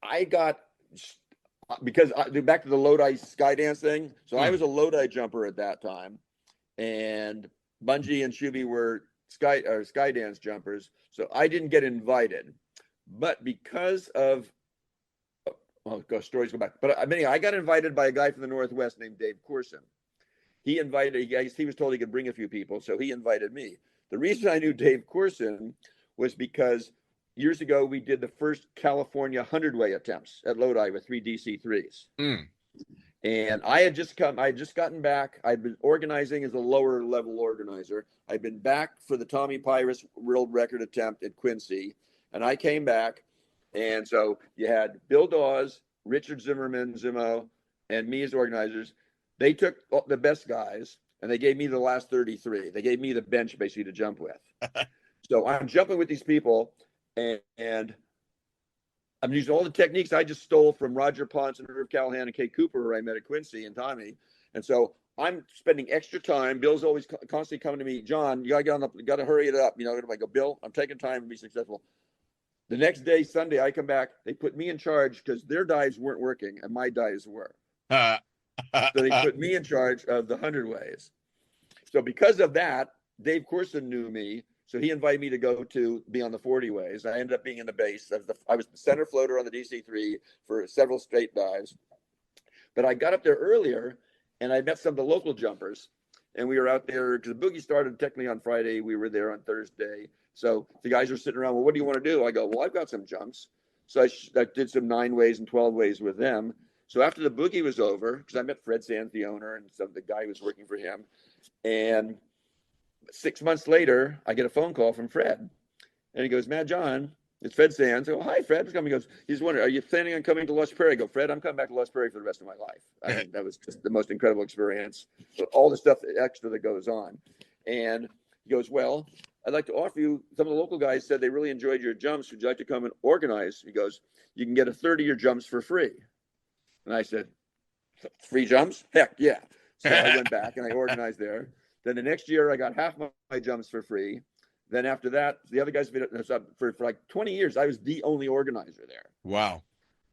Speaker 5: I got, because back to the Lodi Skydance thing. So I was a Lodi jumper at that time. And Bungie and Shuby were Skydance jumpers, so I didn't get invited. But because of, stories go back. But I got invited by a guy from the Northwest named Dave Corson. He invited, I guess he was told he could bring a few people, so he invited me. The reason I knew Dave Corson was because years ago we did the first California 100-way attempts at Lodi with 3 DC-3s. And I had just gotten back. I'd been organizing as a lower level organizer. I'd been back for the Tommy Pyrus world record attempt at Quincy. And I came back. And so you had Bill Dawes, Richard Zimmerman, Zimmo, and me as organizers. They took the best guys and they gave me the last 33. They gave me the bench basically to jump with. So I'm jumping with these people and I'm using all the techniques I just stole from Roger Ponce and Irv Callahan and Kay Cooper, who I met at Quincy and Tommy. And so I'm spending extra time. Bill's always constantly coming to me, John, you gotta get on you gotta hurry it up. I go, Bill, I'm taking time to be successful. The next day, Sunday, I come back. They put me in charge because their dives weren't working and my dives were. So they put me in charge of the 100 ways. So because of that, Dave Corson knew me. So he invited me to go to be on the 40 ways. I ended up being in the base. I was the center floater on the DC-3 for several straight dives. But I got up there earlier, and I met some of the local jumpers. And we were out there because the boogie started technically on Friday. We were there on Thursday. So the guys are sitting around, well, what do you want to do? I go, well, I've got some jumps. So I did some 9 ways and 12 ways with them. So after the boogie was over, because I met Fred Sands, the owner, and some of the guy who was working for him. And 6 months later, I get a phone call from Fred. And he goes, Mad John, it's Fred Sands. I go, hi, Fred. What's coming? He goes, he's wondering, are you planning on coming to Lost Prairie? I go, Fred, I'm coming back to Lost Prairie for the rest of my life. I mean, that was just the most incredible experience. So all the stuff extra that goes on. And he goes, well, I'd like to offer you, some of the local guys said they really enjoyed your jumps. Would you like to come and organize? He goes, you can get a third of your jumps for free. And I said, free jumps? Heck yeah. So I went back and I organized there. Then the next year I got half my jumps for free. Then after that, the other guys, for like 20 years, I was the only organizer there.
Speaker 6: Wow.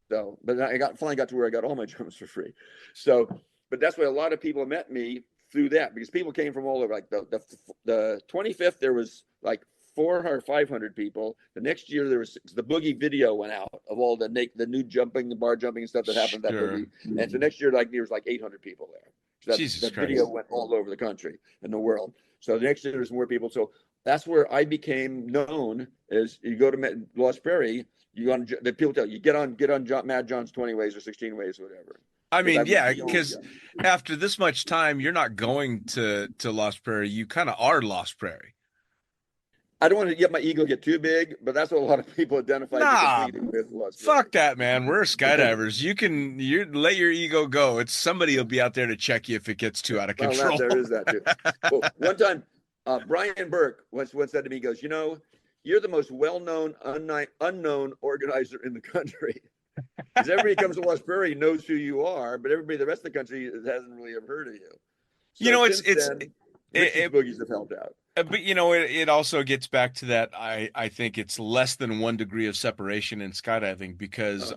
Speaker 5: So, but I finally got to where I got all my jumps for free. So, but that's why a lot of people met me through that, because people came from all over. Like the 25th, there was like 400 or 500 people. The next year, there was the boogie video went out of all the new jumping, the bar jumping and stuff that happened that boogie. And so next year, like there was like 800 people there. So that video went all over the country and the world. So the next year, there's more people. So that's where I became known. As you go to Lost Prairie, the people tell you get on Mad John's 20 ways or 16 ways or whatever.
Speaker 6: I mean, yeah, because after this much time, you're not going to Lost Prairie. You kind of are Lost Prairie.
Speaker 5: I don't want to get my ego get too big, but that's what a lot of people identify with Lost Prairie.
Speaker 6: Fuck that, man. We're skydivers. You let your ego go. It's somebody will be out there to check you if it gets too out of control.
Speaker 5: Well, there is that too. Well, one time, Brian Burke once said to me, he goes, you're the most well-known unknown organizer in the country. Because everybody comes to Lost Prairie knows who you are, but everybody the rest of the country hasn't really ever heard of you. So boogies have helped out.
Speaker 6: But it also gets back to that. I think it's less than 1 degree of separation in skydiving, because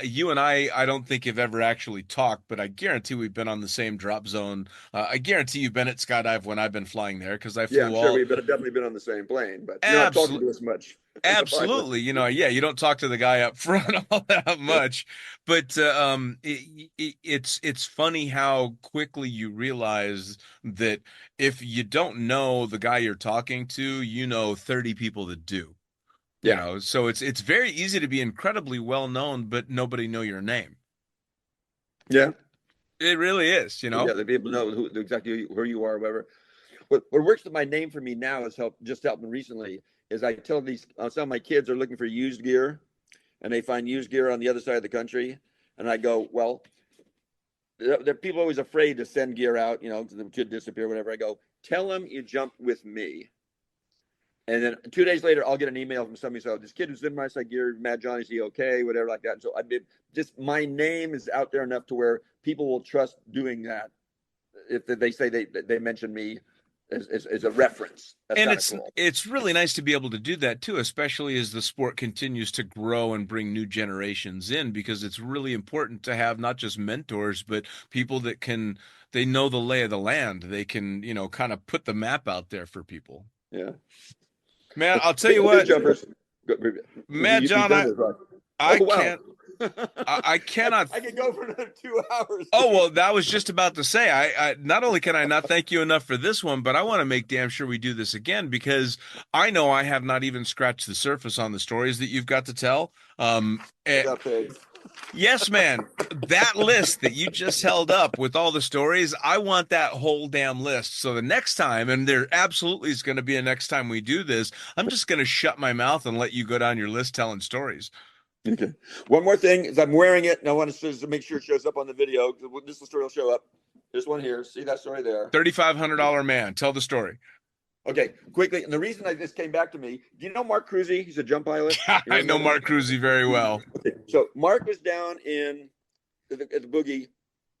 Speaker 6: you and I don't think have ever actually talked, but I guarantee we've been on the same drop zone. I guarantee you've been at skydive when I've been flying there, because I flew.
Speaker 5: Yeah, I'm sure we've definitely been on the same plane, but you're not talking to us much.
Speaker 6: Absolutely. You don't talk to the guy up front all that much, but it's funny how quickly you realize that if you don't know the guy you're talking to, 30 people that do. So it's very easy to be incredibly well known, but nobody know your name.
Speaker 5: Yeah.
Speaker 6: It really is,
Speaker 5: Yeah, the people know exactly who you are, whatever. What works with my name for me now is helping recently. Is I tell some of my kids are looking for used gear, and they find used gear on the other side of the country, and I go, well, there people always afraid to send gear out, because it could disappear, whatever. I go, tell them you jumped with me, and then 2 days later, I'll get an email from somebody. So this kid who's in my side gear, Mad John, is he okay, whatever like that. And so my name is out there enough to where people will trust doing that if they say they mention me as a reference. That's
Speaker 6: and
Speaker 5: cool.
Speaker 6: It's really nice to be able to do that too, especially as the sport continues to grow and bring new generations in, because it's really important to have not just mentors, but people that they know the lay of the land. They can, kind of put the map out there for people.
Speaker 5: Yeah.
Speaker 6: Man, I'll tell you what,
Speaker 5: Mad
Speaker 6: John, I can't. I cannot.
Speaker 5: I could go for another 2 hours.
Speaker 6: Oh, well, that was just about to say. I not only can I not thank you enough for this one, but I want to make damn sure we do this again, because I know I have not even scratched the surface on the stories that you've got to tell. Yes, man. That list that you just held up with all the stories, I want that whole damn list. So the next time, and there absolutely is going to be a next time we do this, I'm just going to shut my mouth and let you go down your list telling stories.
Speaker 5: Okay. One more thing is I'm wearing it, and I want to make sure it shows up on the video. This story will show up. This one here. See that story there?
Speaker 6: $3,500 man. Tell the story.
Speaker 5: Okay, quickly. And the reason this came back to me, do you know Mark Cruzy? He's a jump pilot.
Speaker 6: I know Mark Cruzy very well.
Speaker 5: Okay. So Mark was down at the boogie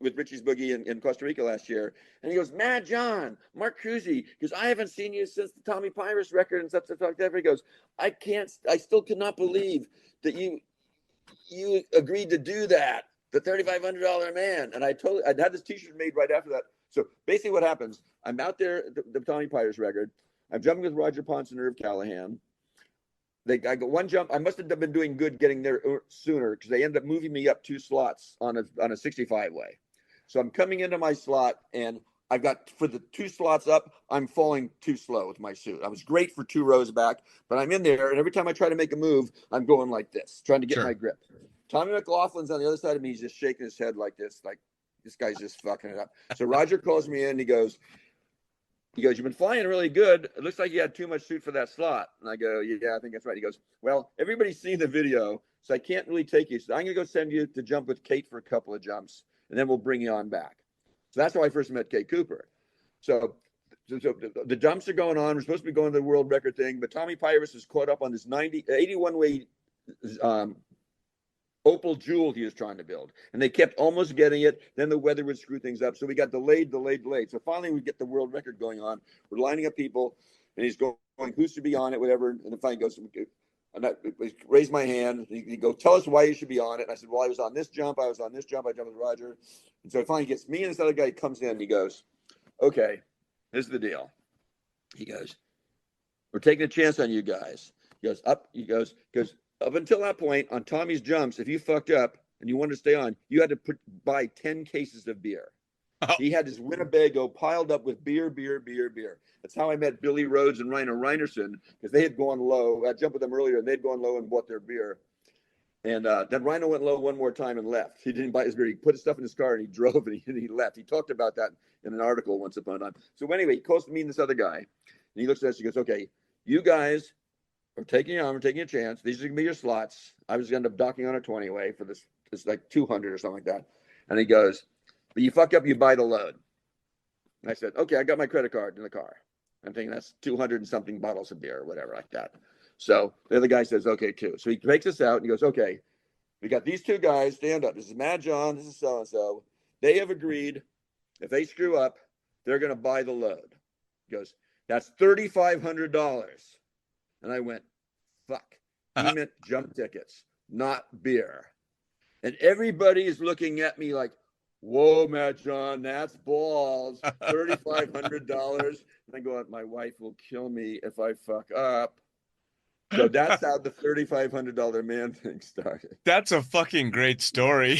Speaker 5: with Richie's Boogie in Costa Rica last year. And he goes, Mad John, Mark Cruzy, because I haven't seen you since the Tommy Pyrus record and stuff like that. He goes, I still cannot believe that you agreed to do that, the $3,500 man. And I'd had this t-shirt made right after that. So basically what happens, I'm out there at the Tommy Pyrus record. I'm jumping with Roger Ponce and Irv Callahan. I got one jump. I must have been doing good getting there sooner because they ended up moving me up 2 slots on a 65 way. So I'm coming into my slot, and I've got, for the 2 slots up, I'm falling too slow with my suit. I was great for 2 rows back, but I'm in there, and every time I try to make a move, I'm going like this, trying to get my grip. Tommy McLaughlin's on the other side of me. He's just shaking his head like this guy's just fucking it up. So Roger calls me in. He goes, you've been flying really good. It looks like you had too much suit for that slot. And I go, yeah, I think that's right. He goes, well, everybody's seen the video, so I can't really take you. So I'm going to go send you to jump with Kate for a couple of jumps, and then we'll bring you on back. So that's how I first met Kate Cooper. So the jumps are going on. We're supposed to be going to the world record thing, but Tommy Pyrus was caught up on this 81 way Opal Jewel he was trying to build, and they kept almost getting it. Then the weather would screw things up, so we got delayed. So finally, we get the world record going on. We're lining up people, and he's going, "Who's to be on it?" Whatever. And then finally goes, and I raised my hand. He goes, "Tell us why you should be on it." And I said, "Well, I was on this jump. I jumped with Roger." And so it finally gets me and this other guy comes in. And he goes, "Okay, this is the deal." He goes, "We're taking a chance on you guys." He goes up. He goes. Up until that point, on Tommy's jumps, if you fucked up and you wanted to stay on, you had to buy 10 cases of beer. Oh. He had his Winnebago piled up with beer. That's how I met Billy Rhodes and Rhino Reinerson, because they had gone low. I jumped with them earlier, and they'd gone low and bought their beer. And then Rhino went low one more time and left. He didn't buy his beer. He put his stuff in his car, and he drove, and he left. He talked about that in an article once upon a time. So anyway, he calls to me and this other guy, and he looks at us. He goes, "Okay, you guys, we're taking a chance. These are going to be your slots." I was going to end up docking on a 20 way for this. It's like 200 or something like that. And he goes, "But you fuck up, you buy the load." And I said, "Okay, I got my credit card in the car." I'm thinking that's 200 and something bottles of beer or whatever like that. So the other guy says, "Okay, too." So he takes us out and he goes, "Okay, we got these 2 guys, stand up. This is Mad John. This is so-and-so. They have agreed if they screw up, they're going to buy the load." He goes, "That's $3,500. And I went, fuck. He meant jump tickets, not beer. And everybody is looking at me like, "Whoa, Matt John, that's balls. $3,500. And I go, "My wife will kill me if I fuck up." So that's how the $3,500 man thing started.
Speaker 6: That's a fucking great story.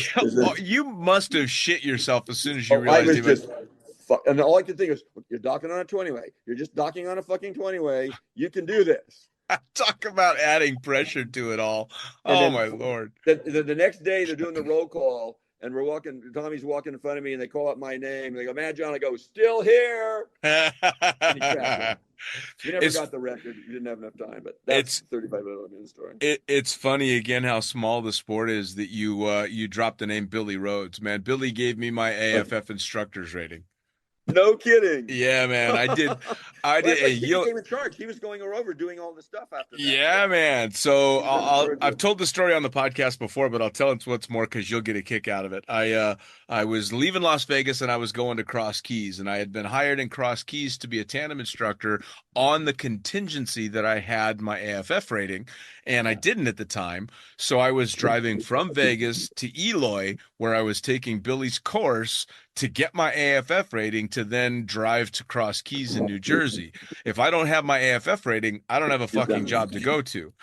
Speaker 6: You must have shit yourself as soon as you realized
Speaker 5: I was just and all I could think is, "You're docking on a 20 way. You're just docking on a fucking 20 way. You can do this."
Speaker 6: Talk about adding pressure to it all. Oh, my Lord.
Speaker 5: The next day, they're doing the roll call, and Tommy's walking in front of me, and they call out my name. And they go, "Mad John." I go, "Still here." And he crashed. We never got the record. We didn't have enough time, but that's 35 minute story.
Speaker 6: It's funny, again, how small the sport is that you dropped the name Billy Rhodes. Man, Billy gave me my AFF instructor's rating.
Speaker 5: No kidding.
Speaker 6: Yeah, man. I did.
Speaker 5: He became in charge. He was going over doing all the stuff after that.
Speaker 6: Yeah, man. So I've told the story on the podcast before, but I'll tell it what's more because you'll get a kick out of it. I was leaving Las Vegas and I was going to Cross Keys, and I had been hired in Cross Keys to be a tandem instructor on the contingency that I had my AFF rating, and I didn't at the time. So I was driving from Vegas to Eloy, where I was taking Billy's course to get my AFF rating to then drive to Cross Keys in New Jersey. If I don't have my AFF rating, I don't have a fucking job to go to.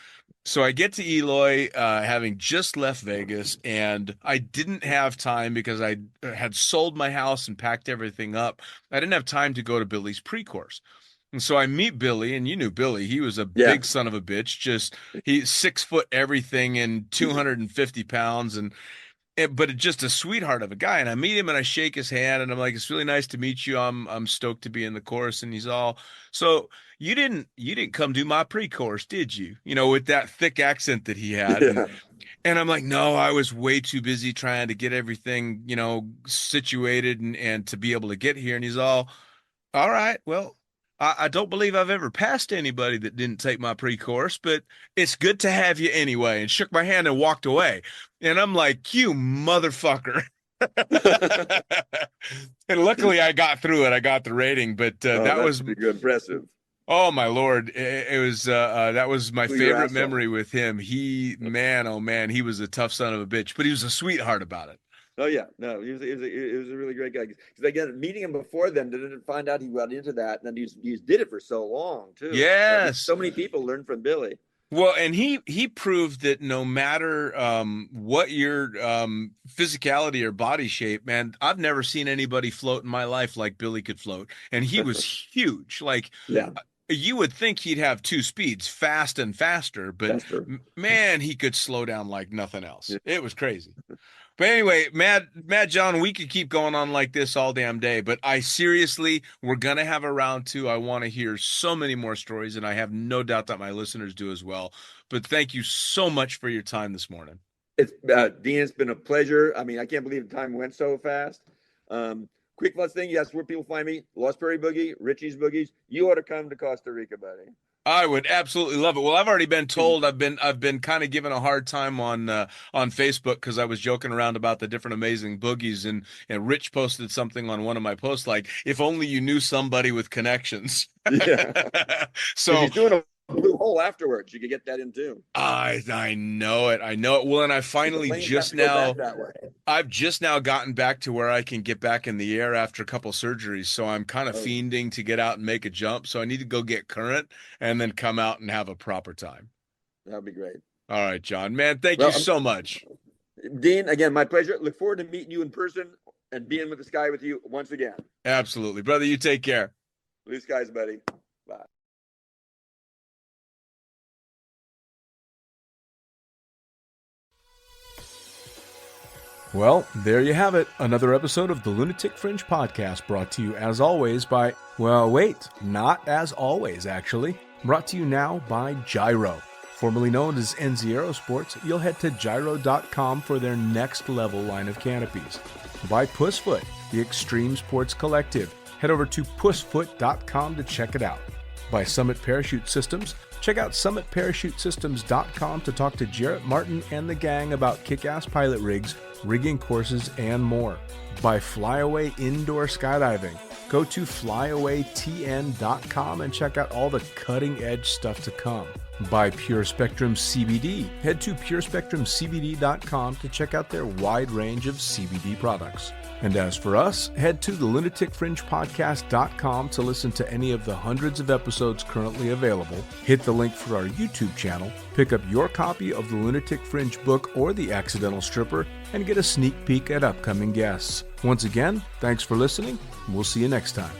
Speaker 6: So I get to Eloy, having just left Vegas, and I didn't have time because I had sold my house and packed everything up. I didn't have time to go to Billy's pre-course. And so I meet Billy, and you knew Billy. He was a big son of a bitch. He's 6 foot everything and 250 pounds, but just a sweetheart of a guy. And I meet him and I shake his hand and I'm like, "It's really nice to meet you. I'm stoked to be in the course." And he's all, "So you didn't come do my pre-course, did you?" With that thick accent that he had.
Speaker 5: Yeah.
Speaker 6: And I'm like, "No, I was way too busy trying to get everything, situated and to be able to get here." And he's all right, well, I don't believe I've ever passed anybody that didn't take my pre-course, but it's good to have you anyway, and shook my hand and walked away. And I'm like, "You motherfucker." And luckily I got through it. I got the rating, but that was
Speaker 5: impressive.
Speaker 6: Oh my Lord. It was that was my favorite memory with him. He, man, oh man, he was a tough son of a bitch, but he was a sweetheart about it.
Speaker 5: Oh yeah, no, he was a really great guy. Because again, meeting him before then, didn't find out he got into that, and then he's did it for so long too.
Speaker 6: Yes.
Speaker 5: So many people learn from Billy.
Speaker 6: Well, and he proved that no matter what your physicality or body shape, man, I've never seen anybody float in my life like Billy could float. And he was huge. Like
Speaker 5: Yeah,
Speaker 6: you would think he'd have two speeds, fast and faster, but
Speaker 5: that's true.
Speaker 6: man, he could slow down like nothing else.
Speaker 5: Yeah.
Speaker 6: It was crazy. But anyway, Mad John, we could keep going on like this all damn day, but I seriously, we're gonna have a round two. I want to hear so many more stories, and I have no doubt that my listeners do as well. But thank you so much for your time this morning.
Speaker 5: It's Dean, it's been a pleasure. I mean, I can't believe the time went so fast. Quick last thing, yes, where people find me, Lost Prairie Boogie, Richie's Boogies. You ought to come to Costa Rica, buddy.
Speaker 6: I would absolutely love it. Well, I've already been told I've been kind of given a hard time on Facebook because I was joking around about the different amazing boogies, and Rich posted something on one of my posts like, if only you knew somebody with connections.
Speaker 5: Yeah.
Speaker 6: So
Speaker 5: he's doing a blue hole afterwards. You could get that in too.
Speaker 6: I know it. I know it. Well, and I finally just now I've just now gotten back to where I can get back in the air after a couple surgeries. So I'm kind of fiending to get out and make a jump. So I need to go get current and then come out and have a proper time.
Speaker 5: That'd be great.
Speaker 6: All right, John, man. Thank you so much.
Speaker 5: Dean, again, my pleasure. Look forward to meeting you in person and being with the sky with you once again.
Speaker 6: Absolutely. Brother, you take care.
Speaker 5: Blue skies, buddy. Bye.
Speaker 3: Well, there you have it. Another episode of the Lunatic Fringe podcast brought to you as always by, well, wait, not as always, actually. Brought to you now by Gyro. Formerly known as NZ Aerosports, you'll head to gyro.com for their next level line of canopies. By Pussfoot, the Extreme Sports Collective. Head over to pussfoot.com to check it out. By Summit Parachute Systems, check out summitparachutesystems.com to talk to Jarrett Martin and the gang about kick-ass pilot rigs, rigging courses, and more. By Flyaway Indoor Skydiving, go to flyawaytn.com and check out all the cutting-edge stuff to come. By Pure Spectrum CBD, head to purespectrumcbd.com to check out their wide range of CBD products. And as for us, head to the lunaticfringepodcast.com to listen to any of the hundreds of episodes currently available, hit the link for our YouTube channel, pick up your copy of the Lunatic Fringe book or The Accidental Stripper, and get a sneak peek at upcoming guests. Once again, thanks for listening, and we'll see you next time.